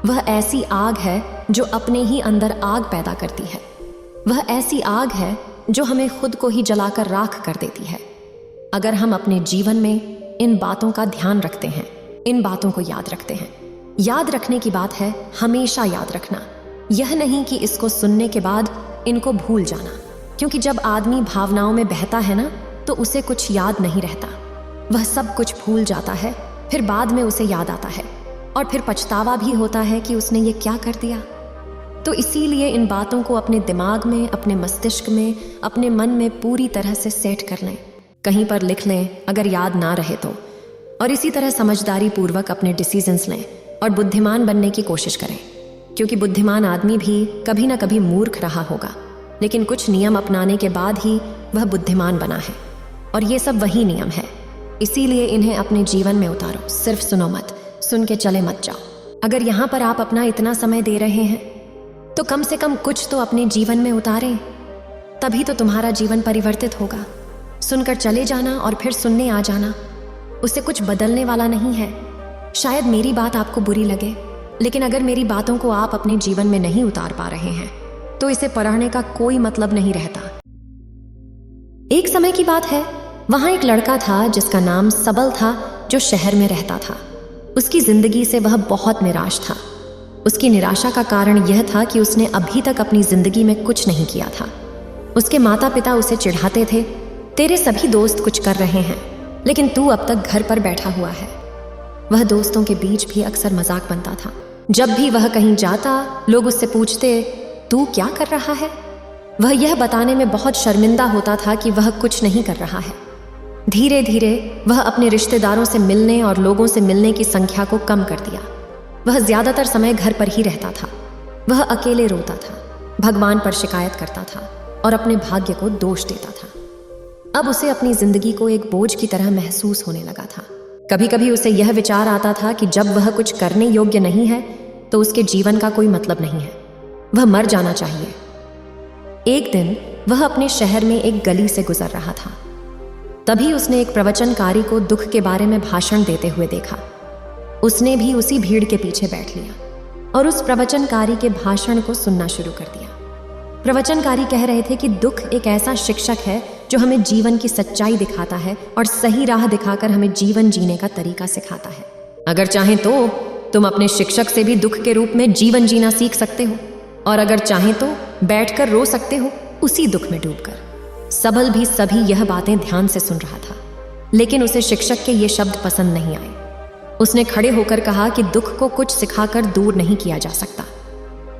वह ऐसी आग है जो अपने ही अंदर आग पैदा करती है। वह ऐसी आग है जो हमें खुद को ही जलाकर राख कर देती है। अगर हम अपने जीवन में इन बातों का ध्यान रखते हैं, इन बातों को याद रखते हैं, याद रखने की बात है हमेशा याद रखना, यह नहीं कि इसको सुनने के बाद इनको भूल जाना, क्योंकि जब आदमी भावनाओं में बहता है ना तो उसे कुछ याद नहीं रहता, वह सब कुछ भूल जाता है, फिर बाद में उसे याद आता है और फिर पछतावा भी होता है कि उसने ये क्या कर दिया। तो इसीलिए इन बातों को अपने दिमाग में, अपने मस्तिष्क में, अपने मन में पूरी तरह से सेट कर लें कहीं पर लिख लें अगर याद ना रहे तो, और इसी तरह समझदारी पूर्वक अपने डिसीजंस लें और बुद्धिमान बनने की कोशिश करें, क्योंकि बुद्धिमान आदमी भी कभी ना कभी मूर्ख रहा होगा, लेकिन कुछ नियम अपनाने के बाद ही वह बुद्धिमान बना है, और ये सब वही नियम है। इसीलिए इन्हें अपने जीवन में उतारो, सिर्फ सुनो मत, सुन के चले मत जाओ। अगर यहाँ पर आप अपना इतना समय दे रहे हैं तो कम से कम कुछ तो अपने जीवन में उतारें, तभी तो तुम्हारा जीवन परिवर्तित होगा। सुनकर चले जाना और फिर सुनने आ जाना, उससे कुछ बदलने वाला नहीं है। शायद मेरी बात आपको बुरी लगे, लेकिन अगर मेरी बातों को आप अपने जीवन में नहीं उतार पा रहे हैं तो इसे पढ़ने का कोई मतलब नहीं रहता। एक समय की बात है, वहां एक लड़का था जिसका नाम सबल था, जो शहर में रहता था। उसकी जिंदगी से वह बहुत निराश था। उसकी निराशा का कारण यह था कि उसने अभी तक अपनी जिंदगी में कुछ नहीं किया था। उसके माता पिता उसे चिढ़ाते थे, तेरे सभी दोस्त कुछ कर रहे हैं लेकिन तू अब तक घर पर बैठा हुआ है। वह दोस्तों के बीच भी अक्सर मजाक बनता था। जब भी वह कहीं जाता, लोग उससे पूछते, तू क्या कर रहा है? वह यह बताने में बहुत शर्मिंदा होता था कि वह कुछ नहीं कर रहा है। धीरे धीरे वह अपने रिश्तेदारों से मिलने और लोगों से मिलने की संख्या को कम कर दिया। वह ज्यादातर समय घर पर ही रहता था। वह अकेले रोता था, भगवान पर शिकायत करता था और अपने भाग्य को दोष देता था। अब उसे अपनी जिंदगी को एक बोझ की तरह महसूस होने लगा था। कभी कभी उसे यह विचार आता था कि जब वह कुछ करने योग्य नहीं है तो उसके जीवन का कोई मतलब नहीं है, वह मर जाना चाहिए। एक दिन वह अपने शहर में एक गली से गुजर रहा था। तभी उसने एक प्रवचनकारी को दुख के बारे में भाषण देते हुए देखा। उसने भी उसी भीड़ के पीछे बैठ लिया और उस प्रवचनकारी के भाषण को सुनना शुरू कर दिया। प्रवचनकारी कह रहे थे कि दुख एक ऐसा शिक्षक है जो हमें जीवन की सच्चाई दिखाता है और सही राह दिखाकर हमें जीवन जीने का तरीका सिखाता है। अगर चाहें तो तुम अपने शिक्षक से भी दुख के रूप में जीवन जीना सीख सकते हो, और अगर चाहें तो बैठकर रो सकते हो उसी दुख में डूबकर। सबल भी सभी यह बातें ध्यान से सुन रहा था, लेकिन उसे शिक्षक के ये शब्द पसंद नहीं आए। उसने खड़े होकर कहा कि दुख को कुछ सिखाकर दूर नहीं किया जा सकता,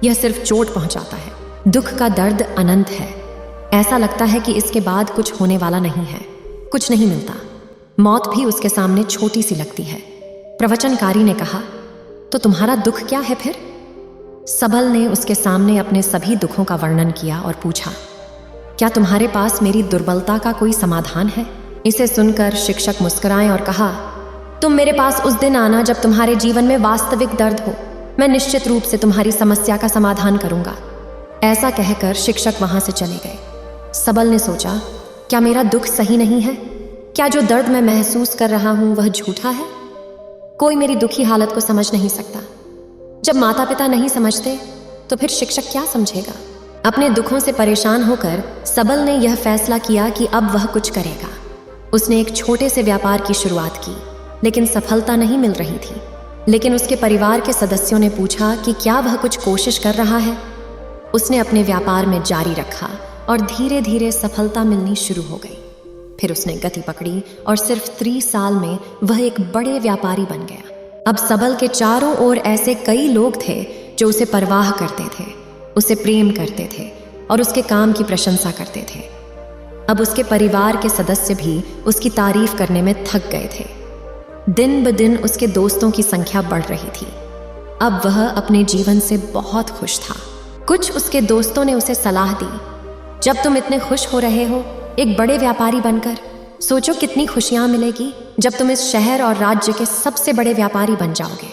यह सिर्फ चोट पहुंचाता है। दुख का दर्द अनंत है। ऐसा लगता है कि इसके बाद कुछ होने वाला नहीं है, कुछ नहीं मिलता। मौत भी उसके सामने छोटी सी लगती है। प्रवचनकारी ने कहा, तो तुम्हारा दुख क्या है फिर? सबल ने उसके सामने अपने सभी दुखों का वर्णन किया और पूछा, क्या तुम्हारे पास मेरी दुर्बलता का कोई समाधान है? इसे सुनकर शिक्षक मुस्कुराए और कहा, तुम मेरे पास उस दिन आना जब तुम्हारे जीवन में वास्तविक दर्द हो। मैं निश्चित रूप से तुम्हारी समस्या का समाधान करूंगा। ऐसा कहकर शिक्षक वहां से चले गए। सबल ने सोचा, क्या मेरा दुख सही नहीं है? क्या जो दर्द मैं महसूस कर रहा हूं वह झूठा है? कोई मेरी दुखी हालत को समझ नहीं सकता। जब माता पिता नहीं समझते तो फिर शिक्षक क्या समझेगा? अपने दुखों से परेशान होकर सबल ने यह फैसला किया कि अब वह कुछ करेगा। उसने एक छोटे से व्यापार की शुरुआत की, लेकिन सफलता नहीं मिल रही थी। लेकिन उसके परिवार के सदस्यों ने पूछा कि क्या वह कुछ कोशिश कर रहा है। उसने अपने व्यापार में जारी रखा और धीरे धीरे सफलता मिलनी शुरू हो गई। फिर उसने गति पकड़ी और सिर्फ 30 साल में वह एक बड़े व्यापारी बन गया। अब सबल के चारों ओर ऐसे कई लोग थे जो उसे परवाह करते थे, उसे प्रेम करते थे और उसके काम की प्रशंसा करते थे। अब उसके परिवार के सदस्य भी उसकी तारीफ करने में थक गए थे। दिन ब दिन उसके दोस्तों की संख्या बढ़ रही थी। अब वह अपने जीवन से बहुत खुश था। कुछ उसके दोस्तों ने उसे सलाह दी, जब तुम इतने खुश हो रहे हो एक बड़े व्यापारी बनकर, सोचो कितनी खुशियां मिलेगी जब तुम इस शहर और राज्य के सबसे बड़े व्यापारी बन जाओगे।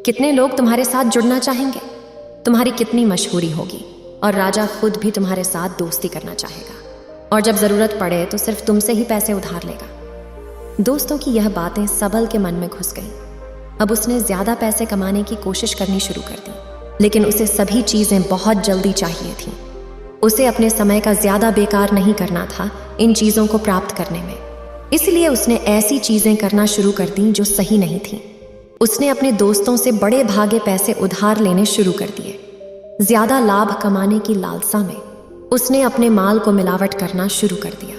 कितने लोग तुम्हारे साथ जुड़ना चाहेंगे, तुम्हारी कितनी मशहूरी होगी और राजा खुद भी तुम्हारे साथ दोस्ती करना चाहेगा, और जब जरूरत पड़े तो सिर्फ तुमसे ही पैसे उधार लेगा। दोस्तों की यह बातें सबल के मन में घुस गईं। अब उसने ज्यादा पैसे कमाने की कोशिश करनी शुरू कर दी, लेकिन उसे सभी चीजें बहुत जल्दी चाहिए थीं। उसे अपने समय का ज्यादा बेकार नहीं करना था इन चीजों को प्राप्त करने में। इसलिए उसने ऐसी चीजें करना शुरू कर दी जो सही नहीं थीं। उसने अपने दोस्तों से बड़े भागे पैसे उधार लेने शुरू कर दिए। ज्यादा लाभ कमाने की लालसा में उसने अपने माल को मिलावट करना शुरू कर दिया।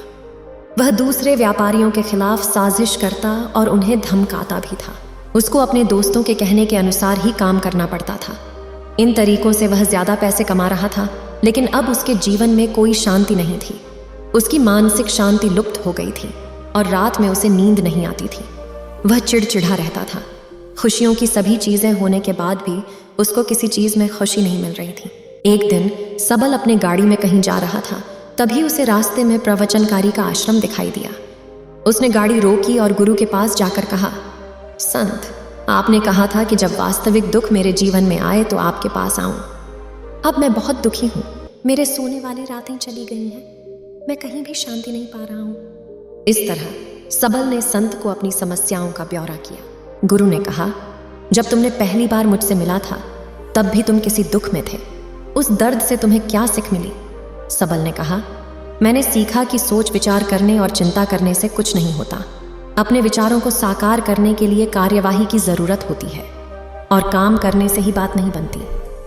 वह दूसरे व्यापारियों के खिलाफ साजिश करता और उन्हें धमकाता भी था। उसको अपने दोस्तों के कहने के अनुसार ही काम करना पड़ता था। इन तरीकों से वह ज्यादा पैसे कमा रहा था, लेकिन अब उसके जीवन में कोई शांति नहीं थी। उसकी मानसिक शांति लुप्त हो गई थी। और रात में उसे नींद नहीं आती थी। वह चिड़चिड़ा रहता था। खुशियों की सभी चीजें होने के बाद भी उसको किसी चीज में खुशी नहीं मिल रही थी। एक दिन सबल अपने गाड़ी में कहीं जा रहा था, तभी उसे रास्ते में प्रवचनकारी का आश्रम दिखाई दिया। उसने गाड़ी रोकी और गुरु के पास जाकर कहा, संत, आपने कहा था कि जब वास्तविक दुख मेरे जीवन में आए तो आपके पास आऊं। अब मैं बहुत दुखी हूं। मेरे सोने वाली रातें चली गई हैं। मैं कहीं भी शांति नहीं पा रहा हूं। इस तरह सबल ने संत को अपनी समस्याओं का ब्यौरा किया। गुरु ने कहा, जब तुमने पहली बार मुझसे मिला था तब भी तुम किसी दुख में थे। उस दर्द से तुम्हें क्या सीख मिली? सबल ने कहा, मैंने सीखा कि सोच विचार करने और चिंता करने से कुछ नहीं होता। अपने विचारों को साकार करने के लिए कार्यवाही की जरूरत होती है और काम करने से ही बात नहीं बनती।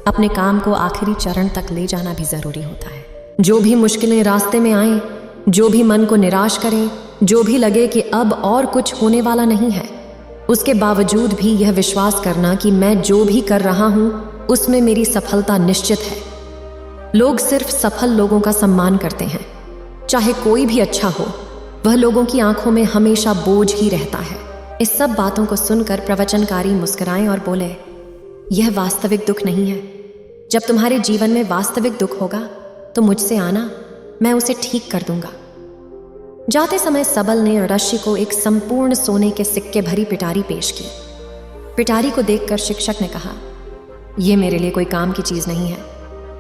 अपने काम को आखिरी चरण तक ले जाना भी जरूरी होता है। जो भी मुश्किलें रास्ते में आए, जो भी मन को निराश करें, जो भी लगे कि अब और कुछ होने वाला नहीं है, उसके बावजूद भी यह विश्वास करना कि मैं जो भी कर रहा हूं उसमें मेरी सफलता निश्चित है। लोग सिर्फ सफल लोगों का सम्मान करते हैं। चाहे कोई भी अच्छा हो, वह लोगों की आंखों में हमेशा बोझ ही रहता है। इस सब बातों को सुनकर प्रवचनकारी मुस्कुराए और बोले, यह वास्तविक दुख नहीं है। जब तुम्हारे जीवन में वास्तविक दुख होगा तो मुझसे आना, मैं उसे ठीक कर दूंगा। जाते समय सबल ने रश्मि को एक संपूर्ण सोने के सिक्के भरी पिटारी पेश की। पिटारी को देखकर शिक्षक ने कहा, यह मेरे लिए कोई काम की चीज नहीं है।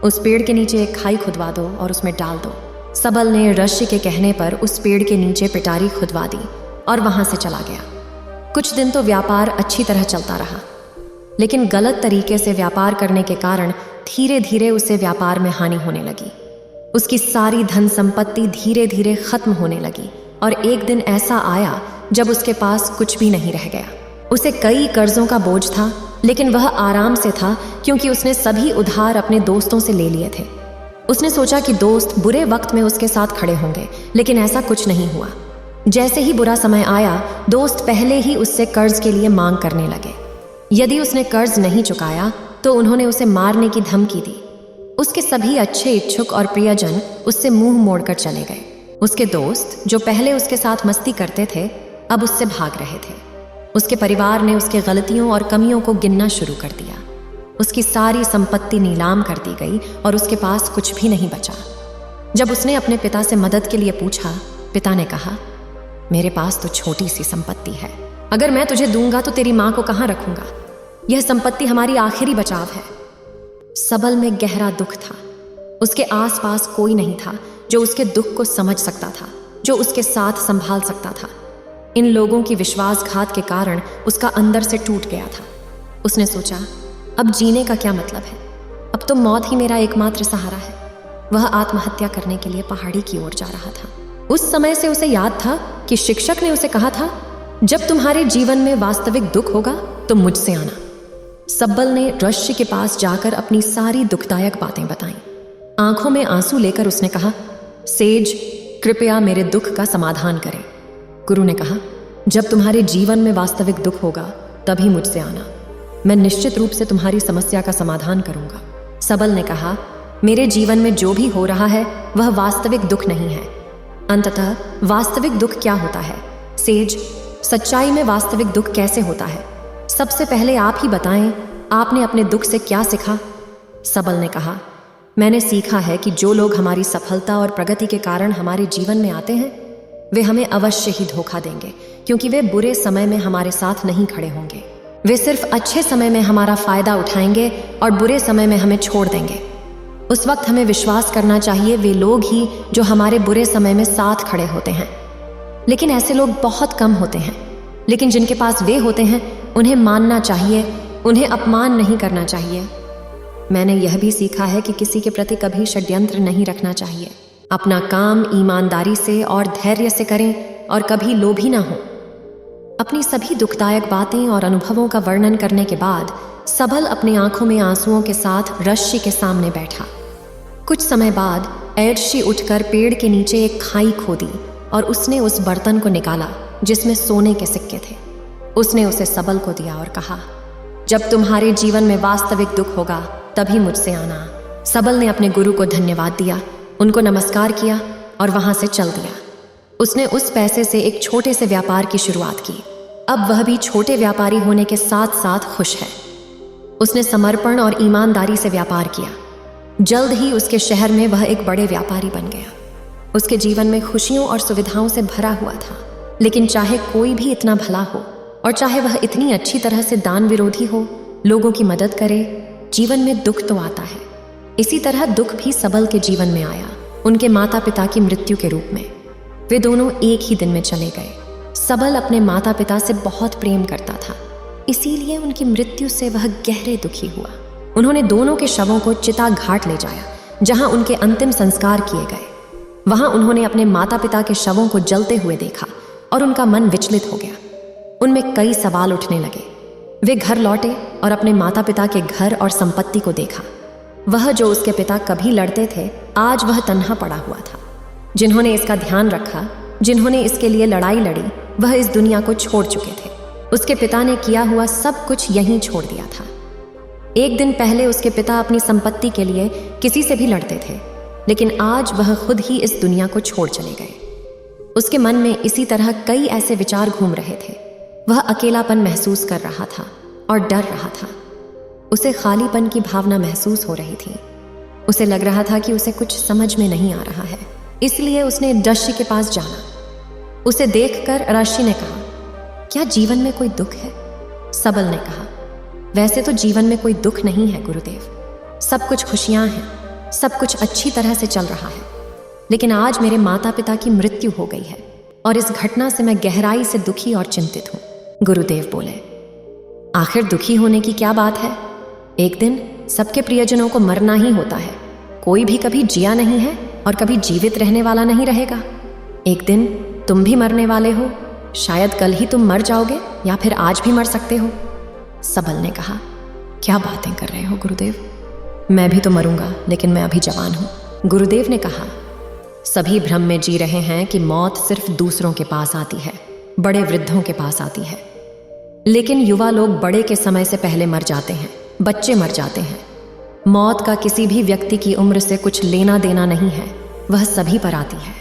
उस पेड़ के नीचे एक खाई खुदवा दो और उसमें डाल दो। सबल ने रश्मि के कहने पर उस पेड़ के नीचे पिटारी खुदवा दी और वहां से चला गया। कुछ दिन तो व्यापार अच्छी तरह चलता रहा, लेकिन गलत तरीके से व्यापार करने के कारण धीरे धीरे उसे व्यापार में हानि होने लगी। उसकी सारी धन संपत्ति धीरे धीरे खत्म होने लगी और एक दिन ऐसा आया जब उसके पास कुछ भी नहीं रह गया। उसे कई कर्जों का बोझ था, लेकिन वह आराम से था क्योंकि उसने सभी उधार अपने दोस्तों से ले लिए थे। उसने सोचा कि दोस्त बुरे वक्त में उसके साथ खड़े होंगे, लेकिन ऐसा कुछ नहीं हुआ। जैसे ही बुरा समय आया, दोस्त पहले ही उससे कर्ज के लिए मांग करने लगे। यदि उसने कर्ज नहीं चुकाया तो उन्होंने उसे मारने की धमकी दी। उसके सभी अच्छे इच्छुक और प्रियजन उससे मुंह मोड़कर चले गए। उसके दोस्त जो पहले उसके साथ मस्ती करते थे, अब उससे भाग रहे थे। उसके परिवार ने उसके गलतियों और कमियों को गिनना शुरू कर दिया। उसकी सारी संपत्ति नीलाम कर दी गई और उसके पास कुछ भी नहीं बचा। जब उसने अपने पिता से मदद के लिए पूछा, पिता ने कहा, मेरे पास तो छोटी सी संपत्ति है। अगर मैं तुझे दूंगा तो तेरी मां को कहां रखूंगा? यह संपत्ति हमारी आखिरी बचाव है। सबल में गहरा दुख था। उसके आसपास कोई नहीं था जो उसके दुख को समझ सकता था, जो उसके साथ संभाल सकता था। इन लोगों की विश्वासघात के कारण उसका अंदर से टूट गया था। उसने सोचा, अब जीने का क्या मतलब है? अब तो मौत ही मेरा एकमात्र सहारा है। वह आत्महत्या करने के लिए पहाड़ी की ओर जा रहा था। उस समय से उसे याद था कि शिक्षक ने उसे कहा था, जब तुम्हारे जीवन में वास्तविक दुख होगा तो मुझसे आना। सबल ने रश्मि के पास जाकर अपनी सारी दुखदायक बातें बताईं। आंखों में आंसू लेकर उसने कहा, सेज, कृपया मेरे दुख का समाधान करें। गुरु ने कहा, जब तुम्हारे जीवन में वास्तविक दुख होगा तभी मुझसे आना। मैं निश्चित रूप से तुम्हारी समस्या का समाधान करूंगा। सबल ने कहा, मेरे जीवन में जो भी हो रहा है वह वास्तविक दुख नहीं है। अंततः वास्तविक दुख क्या होता है? सेज, सच्चाई में वास्तविक दुख कैसे होता है? सबसे पहले आप ही बताएं, आपने अपने दुख से क्या सीखा? सबल ने कहा, मैंने सीखा है कि जो लोग हमारी सफलता और प्रगति के कारण हमारे जीवन में आते हैं, वे हमें अवश्य ही धोखा देंगे, क्योंकि वे बुरे समय में हमारे साथ नहीं खड़े होंगे। वे सिर्फ अच्छे समय में हमारा फायदा उठाएंगे और बुरे समय में हमें छोड़ देंगे। उस वक्त हमें विश्वास करना चाहिए वे लोग ही जो हमारे बुरे समय में साथ खड़े होते हैं। लेकिन ऐसे लोग बहुत कम होते हैं। लेकिन जिनके पास वे होते हैं उन्हें मानना चाहिए, उन्हें अपमान नहीं करना चाहिए। मैंने यह भी सीखा है कि किसी के प्रति कभी षड्यंत्र नहीं रखना चाहिए। अपना काम ईमानदारी से और धैर्य से करें और कभी लोभी ना हो। अपनी सभी दुखदायक बातें और अनुभवों का वर्णन करने के बाद सबल अपनी आंखों में आंसुओं के साथ रश्मि के सामने बैठा। कुछ समय बाद रश्मि उठकर पेड़ के नीचे एक खाई खोदी और उसने उस बर्तन को निकाला जिसमें सोने के सिक्के थे। उसने उसे सबल को दिया और कहा, जब तुम्हारे जीवन में वास्तविक दुख होगा तभी मुझसे आना। सबल ने अपने गुरु को धन्यवाद दिया, उनको नमस्कार किया और वहां से चल दिया। उसने उस पैसे से एक छोटे से व्यापार की शुरुआत की। अब वह भी छोटे व्यापारी होने के साथ साथ खुश है। उसने समर्पण और ईमानदारी से व्यापार किया। जल्द ही उसके शहर में वह एक बड़े व्यापारी बन गया। उसके जीवन में खुशियों और सुविधाओं से भरा हुआ था। लेकिन चाहे कोई भी इतना भला हो और चाहे वह इतनी अच्छी तरह से दान विरोधी हो, लोगों की मदद करे, जीवन में दुख तो आता है। इसी तरह दुख भी सबल के जीवन में आया, उनके माता पिता की मृत्यु के रूप में। वे दोनों एक ही दिन में चले गए। सबल अपने माता पिता से बहुत प्रेम करता था, इसीलिए उनकी मृत्यु से वह गहरे दुखी हुआ। उन्होंने दोनों के शवों को चिता घाट ले जाया, जहां उनके अंतिम संस्कार किए गए। वहां उन्होंने अपने माता पिता के शवों को जलते हुए देखा और उनका मन विचलित हो गया। उनमें कई सवाल उठने लगे। वे घर लौटे और अपने माता पिता के घर और संपत्ति को देखा। वह जो उसके पिता कभी लड़ते थे, आज वह तन्हा पड़ा हुआ था। जिन्होंने इसका ध्यान रखा, जिन्होंने इसके लिए लड़ाई लड़ी, वह इस दुनिया को छोड़ चुके थे। उसके पिता ने किया हुआ सब कुछ यहीं छोड़ दिया था। एक दिन पहले उसके पिता अपनी संपत्ति के लिए किसी से भी लड़ते थे, लेकिन आज वह खुद ही इस दुनिया को छोड़ चले गए। उसके मन में इसी तरह कई ऐसे विचार घूम रहे थे। वह अकेलापन महसूस कर रहा था और डर रहा था। उसे खालीपन की भावना महसूस हो रही थी। उसे लग रहा था कि उसे कुछ समझ में नहीं आ रहा है, इसलिए उसने दर्शी के पास जाना। उसे देखकर रशी ने कहा, क्या जीवन में कोई दुख है? सबल ने कहा, वैसे तो जीवन में कोई दुख नहीं है गुरुदेव, सब कुछ खुशियां हैं, सब कुछ अच्छी तरह से चल रहा है। लेकिन आज मेरे माता पिता की मृत्यु हो गई है और इस घटना से मैं गहराई से दुखी और चिंतित हूं। गुरुदेव बोले, आखिर दुखी होने की क्या बात है? एक दिन सबके प्रियजनों को मरना ही होता है। कोई भी कभी जिया नहीं है और कभी जीवित रहने वाला नहीं रहेगा। एक दिन तुम भी मरने वाले हो। शायद कल ही तुम मर जाओगे या फिर आज भी मर सकते हो। सबल ने कहा, क्या बातें कर रहे हो गुरुदेव? मैं भी तो मरूंगा, लेकिन मैं अभी जवान हूं। गुरुदेव ने कहा, सभी भ्रम में जी रहे हैं कि मौत सिर्फ दूसरों के पास आती है, बड़े वृद्धों के पास आती है। लेकिन युवा लोग बड़े के समय से पहले मर जाते हैं, बच्चे मर जाते हैं। मौत का किसी भी व्यक्ति की उम्र से कुछ लेना देना नहीं है, वह सभी पर आती है।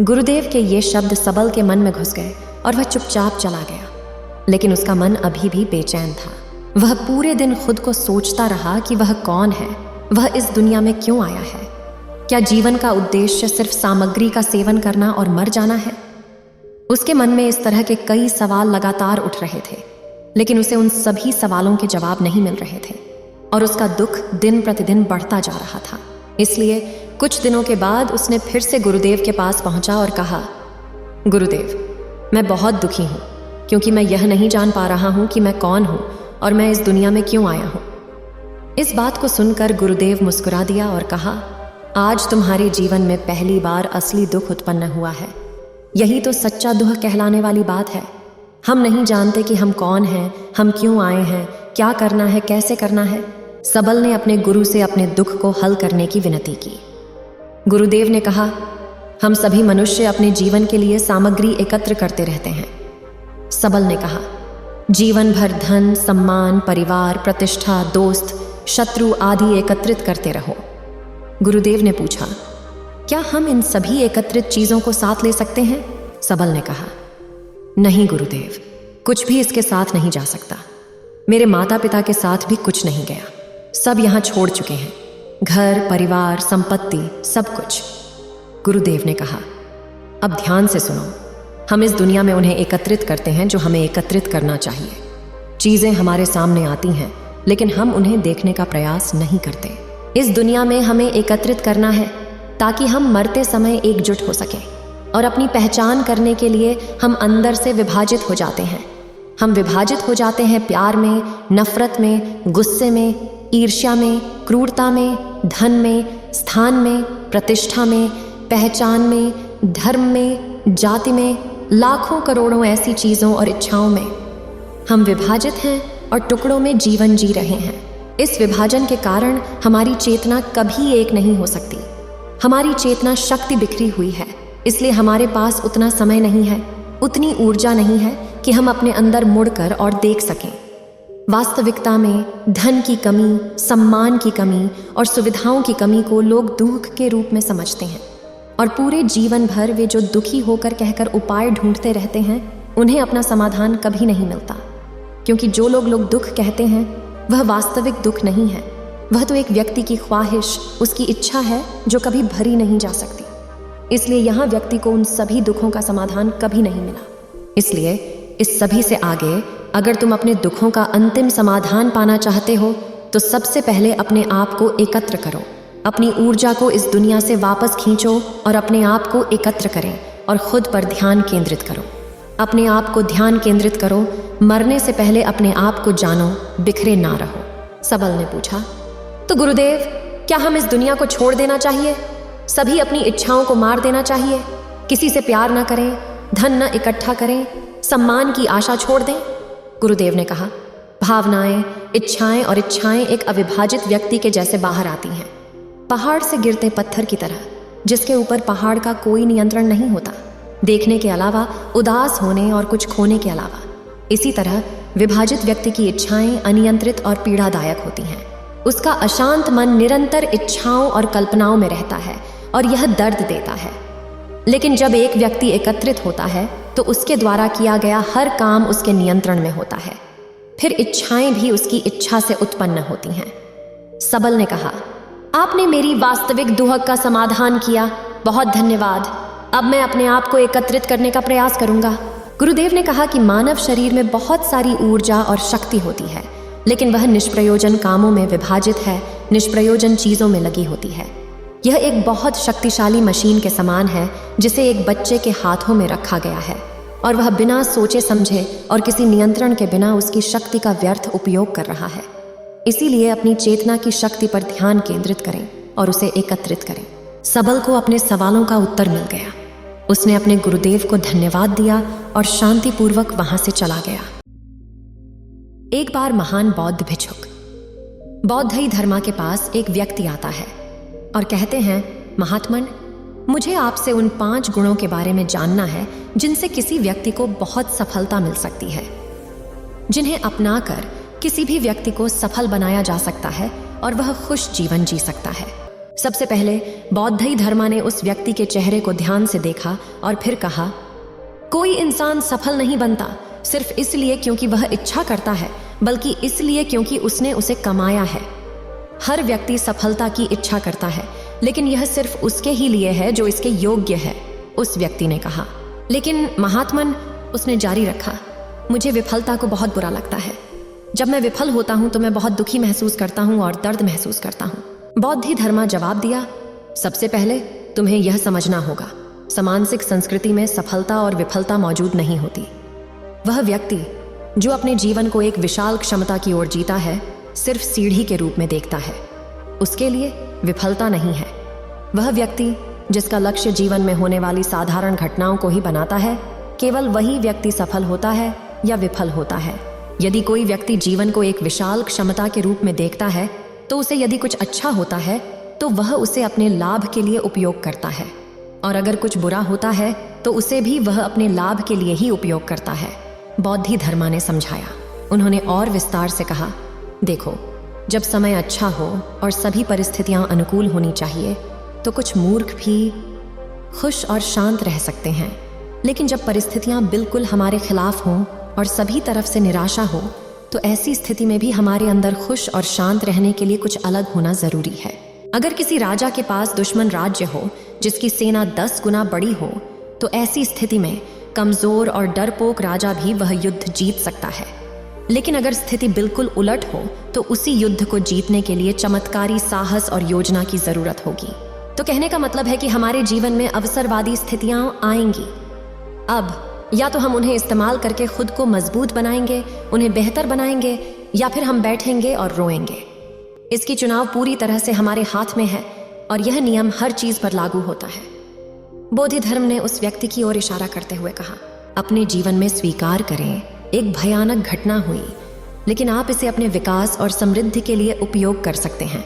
गुरुदेव के ये शब्द सबल के मन में घुस गए और वह चुपचाप चला गया। लेकिन उसका मन अभी भी बेचैन था। वह पूरे दिन खुद को सोचता रहा कि वह कौन है, वह इस दुनिया में क्यों आया है। क्या जीवन का उद्देश्य सिर्फ सामग्री का सेवन करना और मर जाना है? उसके मन में इस तरह के कई सवाल लगातार उठ रहे थे, लेकिन उसे उन सभी सवालों के जवाब नहीं मिल रहे थे और उसका दुख दिन प्रतिदिन बढ़ता जा रहा था। इसलिए कुछ दिनों के बाद उसने फिर से गुरुदेव के पास पहुंचा और कहा, गुरुदेव, मैं बहुत दुखी हूं क्योंकि मैं यह नहीं जान पा रहा हूं कि मैं कौन हूं और मैं इस दुनिया में क्यों आया हूं। इस बात को सुनकर गुरुदेव मुस्कुरा दिया और कहा, आज तुम्हारे जीवन में पहली बार असली दुख उत्पन्न हुआ है। यही तो सच्चा दुख कहलाने वाली बात है। हम नहीं जानते कि हम कौन हैं, हम क्यों आए हैं, क्या करना है, कैसे करना है। सबल ने अपने गुरु से अपने दुख को हल करने की विनती की। गुरुदेव ने कहा, हम सभी मनुष्य अपने जीवन के लिए सामग्री एकत्र करते रहते हैं। सबल ने कहा, जीवन भर धन, सम्मान, परिवार, प्रतिष्ठा, दोस्त, शत्रु आदि एकत्रित करते रहो। गुरुदेव ने पूछा, क्या हम इन सभी एकत्रित चीजों को साथ ले सकते हैं? सबल ने कहा, नहीं गुरुदेव, कुछ भी इसके साथ नहीं जा सकता। मेरे माता पिता के साथ भी कुछ नहीं गया, सब यहां छोड़ चुके हैं, घर, परिवार, संपत्ति, सब कुछ। गुरुदेव ने कहा, अब ध्यान से सुनो, हम इस दुनिया में उन्हें एकत्रित करते हैं जो हमें एकत्रित करना चाहिए। चीजें हमारे सामने आती हैं, लेकिन हम उन्हें देखने का प्रयास नहीं करते। इस दुनिया में हमें एकत्रित करना है ताकि हम मरते समय एकजुट हो सकें, और अपनी पहचान करने के लिए हम अंदर से विभाजित हो जाते हैं। हम विभाजित हो जाते हैं प्यार में, नफरत में, गुस्से में, ईर्ष्या में, क्रूरता में, धन में, स्थान में, प्रतिष्ठा में, पहचान में, धर्म में, जाति में, लाखों करोड़ों ऐसी चीज़ों और इच्छाओं में। हम विभाजित हैं और टुकड़ों में जीवन जी रहे हैं। इस विभाजन के कारण हमारी चेतना कभी एक नहीं हो सकती। हमारी चेतना शक्ति बिखरी हुई है, इसलिए हमारे पास उतना समय नहीं है, उतनी ऊर्जा नहीं है कि हम अपने अंदर मुड़कर और देख सकें। वास्तविकता में धन की कमी, सम्मान की कमी और सुविधाओं की कमी को लोग दुख के रूप में समझते हैं। और पूरे जीवन भर वे जो दुखी होकर कहकर उपाय ढूंढते रहते हैं, उन्हें अपना समाधान कभी नहीं मिलता। क्योंकि जो लोग दुख कहते हैं वह वास्तविक दुख नहीं है, वह तो एक व्यक्ति की ख्वाहिश, उसकी इच्छा है जो कभी भरी नहीं जा सकती। इसलिए यहाँ व्यक्ति को उन सभी दुखों का समाधान कभी नहीं मिला। इसलिए इस सभी से आगे अगर तुम अपने दुखों का अंतिम समाधान पाना चाहते हो तो सबसे पहले अपने आप को एकत्र करो, अपनी ऊर्जा को इस दुनिया से वापस खींचो और अपने आप को एकत्र करें और खुद पर ध्यान केंद्रित करो। अपने आप को ध्यान केंद्रित करो, मरने से पहले अपने आप को जानो, बिखरे ना रहो। सबल ने पूछा, तो गुरुदेव, क्या हम इस दुनिया को छोड़ देना चाहिए? सभी अपनी इच्छाओं को मार देना चाहिए? किसी से प्यार ना करें, धन न इकट्ठा करें, सम्मान की आशा छोड़ दें? गुरुदेव ने कहा, भावनाएं, इच्छाएं और इच्छाएं एक अविभाजित व्यक्ति के जैसे बाहर आती हैं, पहाड़ से गिरते पत्थर की तरह, जिसके ऊपर पहाड़ का कोई नियंत्रण नहीं होता, देखने के अलावा, उदास होने और कुछ खोने के अलावा। इसी तरह विभाजित व्यक्ति की इच्छाएं अनियंत्रित और पीड़ादायक होती हैं। उसका अशांत मन निरंतर इच्छाओं और कल्पनाओं में रहता है और यह दर्द देता है। लेकिन जब एक व्यक्ति एकत्रित होता है तो उसके द्वारा किया गया हर काम उसके नियंत्रण में होता है। फिर इच्छाएं भी उसकी इच्छा से उत्पन्न होती हैं। सबल ने कहा, आपने मेरी वास्तविक दुहक का समाधान किया, बहुत धन्यवाद। अब मैं अपने आप को एकत्रित करने का प्रयास करूंगा। गुरुदेव ने कहा कि मानव शरीर में बहुत सारी ऊर्जा और शक्ति होती है, लेकिन वह निष्प्रयोजन कामों में विभाजित है, निष्प्रयोजन चीजों में लगी होती है। यह एक बहुत शक्तिशाली मशीन के समान है जिसे एक बच्चे के हाथों में रखा गया है और वह बिना सोचे समझे और किसी नियंत्रण के बिना उसकी शक्ति का व्यर्थ उपयोग कर रहा है। इसीलिए अपनी चेतना की शक्ति पर ध्यान केंद्रित करें और उसे एकत्रित करें। सबल को अपने सवालों का उत्तर मिल गया। उसने अपने गुरुदेव को धन्यवाद दिया और शांतिपूर्वक वहां से चला गया। एक बार महान बौद्ध भिक्षुक बौद्ध धर्मा के पास एक व्यक्ति आता है और कहते हैं, महात्मन, मुझे आपसे उन 5 गुणों के बारे में जानना है जिनसे किसी व्यक्ति को बहुत सफलता मिल सकती है, जिन्हें अपनाकर किसी भी व्यक्ति को सफल बनाया जा सकता है और वह खुश जीवन जी सकता है। सबसे पहले बौद्ध धर्मा ने उस व्यक्ति के चेहरे को ध्यान से देखा और फिर कहा, कोई इंसान सफल नहीं बनता सिर्फ इसलिए क्योंकि वह इच्छा करता है, बल्कि इसलिए क्योंकि उसने उसे कमाया है। हर व्यक्ति सफलता की इच्छा करता है, लेकिन यह सिर्फ उसके ही लिए है जो इसके योग्य है, उस व्यक्ति ने कहा। लेकिन महात्मन, उसने जारी रखा, मुझे विफलता को बहुत बुरा लगता है। जब मैं विफल होता हूं तो मैं बहुत दुखी महसूस करता हूं और दर्द महसूस करता हूं। बौद्ध धर्मा जवाब दिया, सबसे पहले तुम्हें यह समझना होगा, सामाजिक संस्कृति में सफलता और विफलता मौजूद नहीं होती। वह व्यक्ति जो अपने जीवन को एक विशाल क्षमता की ओर जीता है, सिर्फ सीढ़ी के रूप में देखता है, उसके लिए विफलता नहीं है। वह व्यक्ति जिसका लक्ष्य जीवन में होने वाली साधारण घटनाओं को ही बनाता है, केवल वही व्यक्ति सफल होता है या विफल होता है। यदि कोई व्यक्ति जीवन को एक विशाल क्षमता के रूप में देखता है तो उसे यदि कुछ अच्छा होता है तो वह उसे अपने लाभ के लिए उपयोग करता है, और अगर कुछ बुरा होता है तो उसे भी वह अपने लाभ के लिए ही उपयोग करता है। बौद्ध धर्मा ने समझाया। उन्होंने और विस्तार से कहा, देखो, जब समय अच्छा हो और सभी परिस्थितियां अनुकूल होनी चाहिए तो कुछ मूर्ख भी खुश और शांत रह सकते हैं, लेकिन जब परिस्थितियां बिल्कुल हमारे खिलाफ हों और सभी तरफ से निराशा हो तो ऐसी स्थिति में भी हमारे अंदर खुश और शांत रहने के लिए कुछ अलग होना जरूरी है। अगर किसी राजा के पास दुश्मन राज्य हो जिसकी सेना 10 गुना बड़ी हो तो ऐसी स्थिति में कमजोर और डरपोक राजा भी वह युद्ध जीत सकता है। लेकिन अगर स्थिति बिल्कुल उलट हो तो उसी युद्ध को जीतने के लिए चमत्कारी साहस और योजना की जरूरत होगी। तो कहने का मतलब है कि हमारे जीवन में अवसरवादी स्थितियां आएंगी। अब या तो हम उन्हें इस्तेमाल करके खुद को मजबूत बनाएंगे, उन्हें बेहतर बनाएंगे, या फिर हम बैठेंगे और रोएंगे। इसकी चुनाव पूरी तरह से हमारे हाथ में है और यह नियम हर चीज पर लागू होता है। बोधि धर्म ने उस व्यक्ति की ओर इशारा करते हुए कहा, अपने जीवन में स्वीकार करें, एक भयानक घटना हुई, लेकिन आप इसे अपने विकास और समृद्धि के लिए उपयोग कर सकते हैं।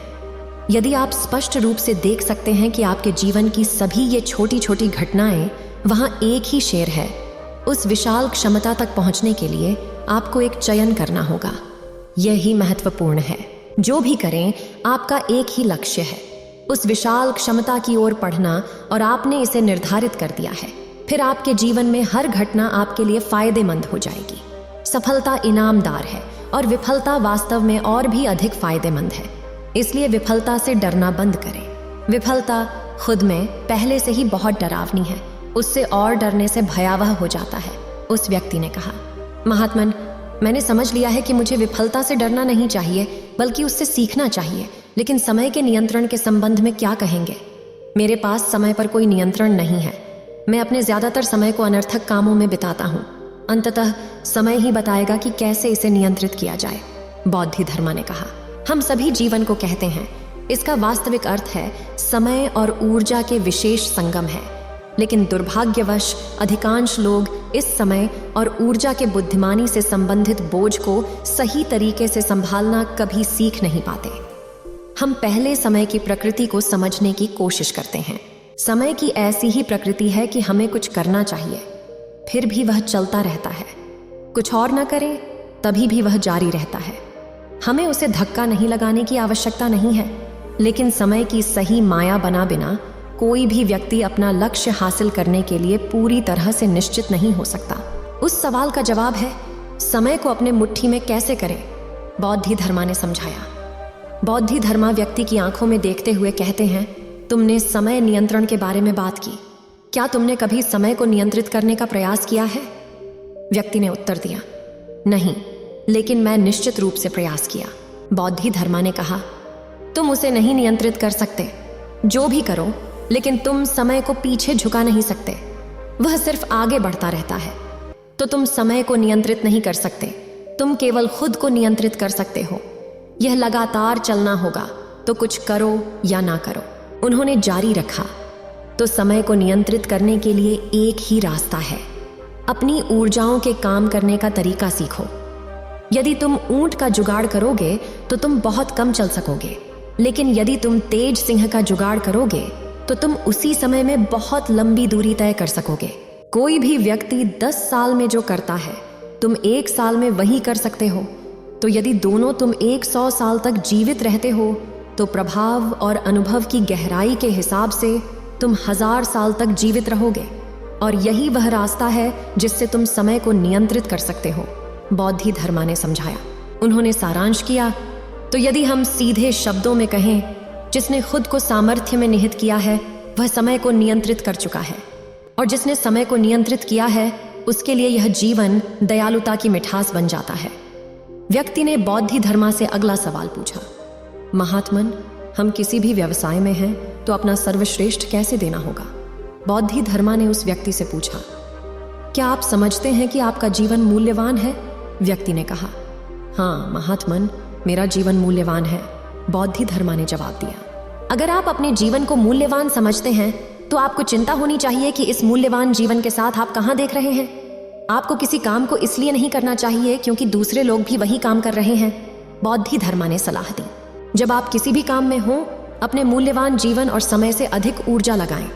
यदि आप स्पष्ट रूप से देख सकते हैं कि आपके जीवन की सभी ये छोटी छोटी घटनाएं वहां एक ही शेर है, उस विशाल क्षमता तक पहुंचने के लिए आपको एक चयन करना होगा। यही महत्वपूर्ण है। जो भी करें, आपका एक ही लक्ष्य है, उस विशाल क्षमता की ओर पढ़ना और आपने इसे निर्धारित कर दिया है। फिर आपके जीवन में हर घटना आपके लिए फायदेमंद हो जाएगी। सफलता इनामदार है और विफलता वास्तव में और भी अधिक फायदेमंद है। इसलिए विफलता से डरना बंद करें। विफलता खुद में पहले से ही बहुत डरावनी है, उससे और डरने से भयावह हो जाता है। उस व्यक्ति ने कहा, महात्मन, मैंने समझ लिया है कि मुझे विफलता से डरना नहीं चाहिए, बल्कि उससे सीखना चाहिए। लेकिन समय के नियंत्रण के संबंध में क्या कहेंगे? मेरे पास समय पर कोई नियंत्रण नहीं है। मैं अपने ज्यादातर समय को अनर्थक कामों में बिताता हूँ। अंततः समय ही बताएगा कि कैसे इसे नियंत्रित किया जाए, बौद्धिधर्मा ने कहा। हम सभी जीवन को कहते हैं। इसका वास्तविक अर्थ है समय और ऊर्जा के विशेष संगम है। लेकिन दुर्भाग्यवश अधिकांश लोग इस समय और ऊर्जा के बुद्धिमानी से संबंधित बोझ को सही तरीके से संभालना कभी सीख नहीं पाते। हम पहले समय की प्रकृति को समझने की कोशिश करते हैं। समय की ऐसी ही प्रकृति है कि हमें कुछ करना चाहिए, फिर भी वह चलता रहता है। कुछ और न करें तभी भी वह जारी रहता है। हमें उसे धक्का नहीं लगाने की आवश्यकता नहीं है। लेकिन समय की सही माया बना बिना कोई भी व्यक्ति अपना लक्ष्य हासिल करने के लिए पूरी तरह से निश्चित नहीं हो सकता। उस सवाल का जवाब है, समय को अपने मुट्ठी में कैसे करें, बौद्धिधर्मा ने समझाया। बौद्धिधर्मा व्यक्ति की आंखों में देखते हुए कहते हैं, तुमने समय नियंत्रण के बारे में बात की। क्या तुमने कभी समय को नियंत्रित करने का प्रयास किया है? व्यक्ति ने उत्तर दिया, नहीं, लेकिन मैं निश्चित रूप से प्रयास किया। बौद्धिधर्मा ने कहा, तुम उसे नहीं नियंत्रित कर सकते, जो भी करो, लेकिन तुम समय को पीछे झुका नहीं सकते। वह सिर्फ आगे बढ़ता रहता है। तो तुम समय को नियंत्रित नहीं कर सकते, तुम केवल खुद को नियंत्रित कर सकते हो। यह लगातार चलना होगा, तो कुछ करो या ना करो। उन्होंने जारी रखा, तो समय को नियंत्रित करने के लिए एक ही रास्ता है, अपनी ऊर्जाओं के काम करने का तरीका सीखो। यदि तुम ऊंट का जुगाड़ करोगे तो तुम बहुत कम चल सकोगे, लेकिन यदि तुम तेज सिंह का जुगाड़ करोगे तो तुम उसी समय में बहुत लंबी दूरी तय कर सकोगे। कोई भी व्यक्ति 10 साल में जो करता है तुम 1 साल में वही कर सकते हो। तो यदि दोनों तुम 100 साल तक जीवित रहते हो तो प्रभाव और अनुभव की गहराई के हिसाब से तुम 1000 साल तक जीवित रहोगे। और यही वह रास्ता है जिससे तुम समय को नियंत्रित कर सकते हो, बौद्धिधर्मा ने समझाया। उन्होंने सारांश किया, तो यदि हम सीधे शब्दों में कहें, जिसने खुद को सामर्थ्य में निहित किया है वह समय को नियंत्रित कर चुका है, और जिसने समय को नियंत्रित किया है उसके लिए यह जीवन दयालुता की मिठास बन जाता है। व्यक्ति ने बौद्धिधर्मा से अगला सवाल पूछा, महात्मन, हम किसी भी व्यवसाय में हैं तो अपना सर्वश्रेष्ठ कैसे देना होगा? बौद्धिधर्मा ने उस व्यक्ति से पूछा, क्या आप समझते हैं कि आपका जीवन मूल्यवान है? व्यक्ति ने कहा, हाँ महात्मन, मेरा जीवन मूल्यवान है, बौद्धिधर्मा ने जवाब दिया। अगर आप अपने जीवन को मूल्यवान समझते हैं तो आपको चिंता होनी चाहिए कि इस मूल्यवान जीवन के साथ आप कहां देख रहे हैं। आपको किसी काम को इसलिए नहीं करना चाहिए क्योंकि दूसरे लोग भी वही काम कर रहे हैं, बौद्धिधर्मा ने सलाह दी। जब आप किसी भी काम में हों, अपने मूल्यवान जीवन और समय से अधिक ऊर्जा लगाएं।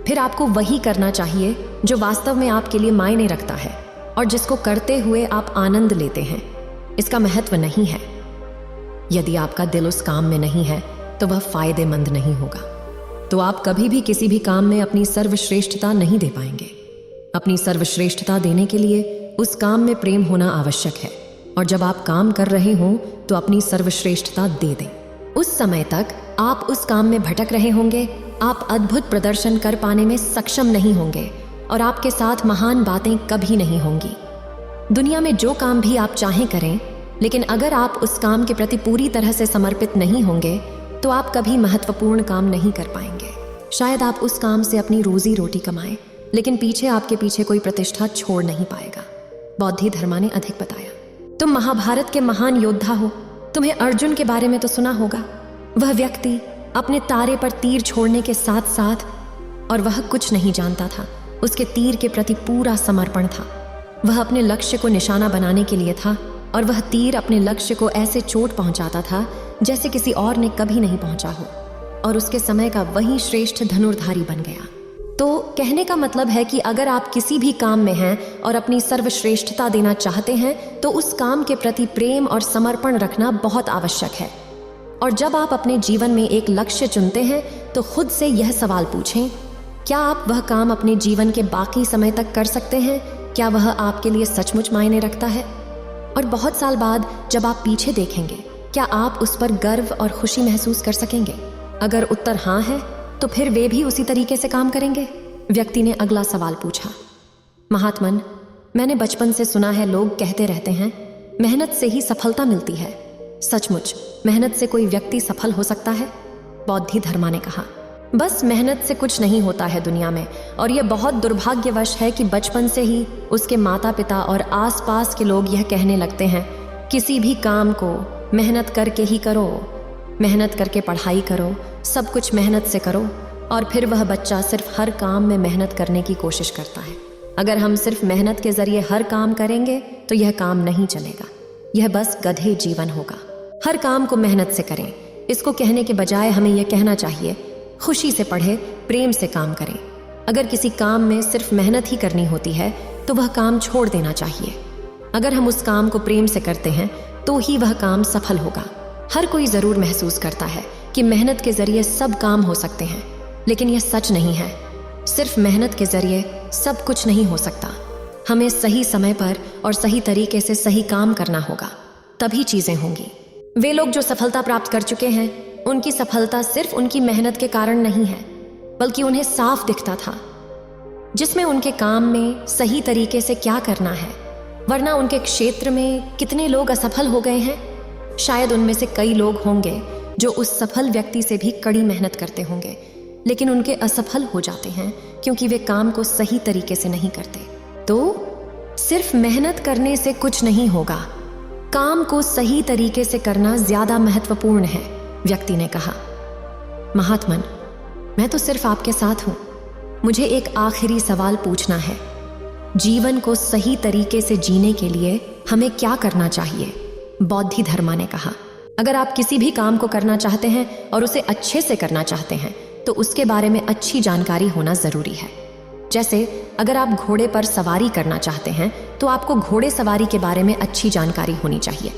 फिर आपको वही करना चाहिए जो वास्तव में आपके लिए मायने रखता है और जिसको करते हुए आप आनंद लेते हैं। इसका महत्व नहीं है। यदि आपका दिल उस काम में नहीं है तो वह फायदेमंद नहीं होगा। तो आप कभी भी किसी भी काम में अपनी सर्वश्रेष्ठता नहीं दे पाएंगे। अपनी सर्वश्रेष्ठता देने के लिए उस काम में प्रेम होना आवश्यक है, और जब आप काम कर रहे हों तो अपनी सर्वश्रेष्ठता दे दें। उस समय तक आप उस काम में भटक रहे होंगे, आप अद्भुत प्रदर्शन कर पाने में सक्षम नहीं होंगे और आपके साथ महान बातें कभी नहीं होंगी। दुनिया में जो काम भी आप चाहें करें, लेकिन अगर आप उस काम के प्रति पूरी तरह से समर्पित नहीं होंगे तो आप कभी महत्वपूर्ण काम नहीं कर पाएंगे। शायद आप उस काम से अपनी रोजी रोटी कमाएं, लेकिन पीछे आपके पीछे कोई प्रतिष्ठा छोड़ नहीं पाएगा, बौद्धिधर्मा ने अधिक बताया। तुम महाभारत के महान योद्धा हो, तुम्हें अर्जुन के बारे में तो सुना होगा। वह व्यक्ति अपने तारे पर तीर छोड़ने के साथ साथ, और वह कुछ नहीं जानता था, उसके तीर के प्रति पूरा समर्पण था। वह अपने लक्ष्य को निशाना बनाने के लिए था, और वह तीर अपने लक्ष्य को ऐसे चोट पहुंचाता था जैसे किसी और ने कभी नहीं पहुंचा हो, और उसके समय का वही श्रेष्ठ धनुर्धारी बन गया। तो कहने का मतलब है कि अगर आप किसी भी काम में हैं और अपनी सर्वश्रेष्ठता देना चाहते हैं तो उस काम के प्रति प्रेम और समर्पण रखना बहुत आवश्यक है। और जब आप अपने जीवन में एक लक्ष्य चुनते हैं तो खुद से यह सवाल पूछें, क्या आप वह काम अपने जीवन के बाकी समय तक कर सकते हैं? क्या वह आपके लिए सचमुच मायने रखता है? और बहुत साल बाद जब आप पीछे देखेंगे, क्या आप उस पर गर्व और खुशी महसूस कर सकेंगे? अगर उत्तर हाँ है तो फिर वे भी उसी तरीके से काम करेंगे। व्यक्ति ने अगला सवाल पूछा, महात्मन, मैंने बचपन से सुना है, लोग कहते रहते हैं मेहनत से ही सफलता मिलती है। सचमुच मेहनत से कोई व्यक्ति सफल हो सकता है? बौद्धि धर्मा ने कहा, बस मेहनत से कुछ नहीं होता है दुनिया में, और यह बहुत दुर्भाग्यवश है कि बचपन से ही उसके माता पिता और आसपास के लोग यह कहने लगते हैं, किसी भी काम को मेहनत करके ही करो, मेहनत करके पढ़ाई करो, सब कुछ मेहनत से करो। और फिर वह बच्चा सिर्फ हर काम में मेहनत करने की कोशिश करता है। अगर हम सिर्फ मेहनत के जरिए हर काम करेंगे तो यह काम नहीं चलेगा, यह बस गधे जीवन होगा। हर काम को मेहनत से करें, इसको कहने के बजाय हमें यह कहना चाहिए, खुशी से पढ़े, प्रेम से काम करें। अगर किसी काम में सिर्फ मेहनत ही करनी होती है तो वह काम छोड़ देना चाहिए। अगर हम उस काम को प्रेम से करते हैं तो ही वह काम सफल होगा। हर कोई जरूर महसूस करता है कि मेहनत के जरिए सब काम हो सकते हैं, लेकिन यह सच नहीं है। सिर्फ मेहनत के जरिए सब कुछ नहीं हो सकता। हमें सही समय पर और सही तरीके से सही काम करना होगा, तभी चीजें होंगी। वे लोग जो सफलता प्राप्त कर चुके हैं, उनकी सफलता सिर्फ उनकी मेहनत के कारण नहीं है, बल्कि उन्हें साफ दिखता था जिसमें उनके काम में सही तरीके से क्या करना है। वरना उनके क्षेत्र में कितने लोग असफल हो गए हैं। शायद उनमें से कई लोग होंगे जो उस सफल व्यक्ति से भी कड़ी मेहनत करते होंगे, लेकिन उनके असफल हो जाते हैं क्योंकि वे काम को सही तरीके से नहीं करते। तो सिर्फ मेहनत करने से कुछ नहीं होगा, काम को सही तरीके से करना ज्यादा महत्वपूर्ण है, व्यक्ति ने कहा। महात्मन, मैं तो सिर्फ आपके साथ हूं। मुझे एक आखिरी सवाल पूछना है। जीवन को सही तरीके से जीने के लिए हमें क्या करना चाहिए? बौद्धि धर्मा ने कहा, अगर आप किसी भी काम को करना चाहते हैं और उसे अच्छे से करना चाहते हैं तो उसके बारे में अच्छी जानकारी होना जरूरी है। जैसे अगर आप घोड़े पर सवारी करना चाहते हैं तो आपको घोड़े सवारी के बारे में अच्छी जानकारी होनी चाहिए,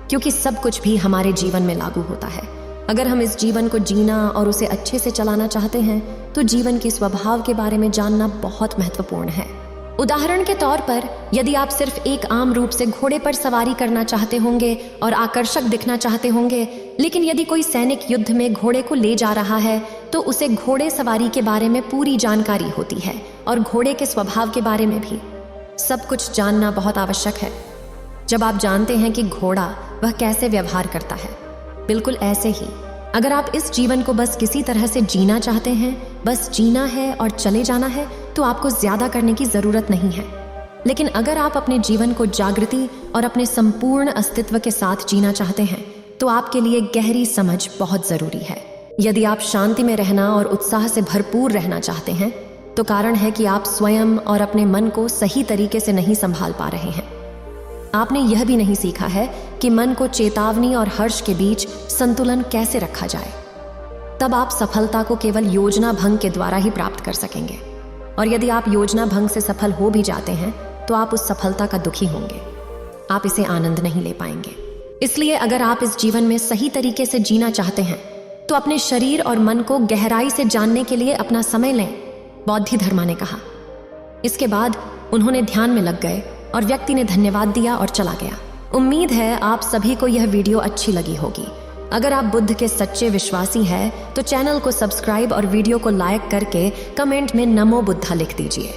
क्योंकि सब कुछ भी हमारे जीवन में लागू होता है। अगर हम इस जीवन को जीना और उसे अच्छे से चलाना चाहते हैं तो जीवन के स्वभाव के बारे में जानना बहुत महत्वपूर्ण है। उदाहरण के तौर पर, यदि आप सिर्फ एक आम रूप से घोड़े पर सवारी करना चाहते होंगे और आकर्षक दिखना चाहते होंगे, लेकिन यदि कोई सैनिक युद्ध में घोड़े को ले जा रहा है तो उसे घोड़े सवारी के बारे में पूरी जानकारी होती है और घोड़े के स्वभाव के बारे में भी। सब कुछ जानना बहुत आवश्यक है। जब आप जानते हैं कि घोड़ा वह कैसे व्यवहार करता है, बिल्कुल ऐसे ही अगर आप इस जीवन को बस किसी तरह से जीना चाहते हैं, बस जीना है और चले जाना है, तो आपको ज्यादा करने की जरूरत नहीं है। लेकिन अगर आप अपने जीवन को जागृति और अपने संपूर्ण अस्तित्व के साथ जीना चाहते हैं तो आपके लिए गहरी समझ बहुत जरूरी है। यदि आप शांति में रहना और उत्साह से भरपूर रहना चाहते हैं तो कारण है कि आप स्वयं और अपने मन को सही तरीके से नहीं संभाल पा रहे हैं। आपने यह भी नहीं सीखा है कि मन को चेतावनी और हर्ष के बीच संतुलन कैसे रखा जाए। तब आप सफलता को केवल योजना भंग के द्वारा ही प्राप्त कर सकेंगे, और यदि आप योजना भंग से सफल हो भी जाते हैं तो आप उस सफलता का दुखी होंगे, आप इसे आनंद नहीं ले पाएंगे। इसलिए अगर आप इस जीवन में सही तरीके से जीना चाहते हैं तो अपने शरीर और मन को गहराई से जानने के लिए अपना समय लें, बौद्धि धर्मा ने कहा। इसके बाद उन्होंने ध्यान में लग गए और व्यक्ति ने धन्यवाद दिया और चला गया। उम्मीद है आप सभी को यह वीडियो अच्छी लगी होगी। अगर आप बुद्ध के सच्चे विश्वासी हैं तो चैनल को सब्सक्राइब और वीडियो को लाइक करके कमेंट में नमो बुद्धा लिख दीजिए।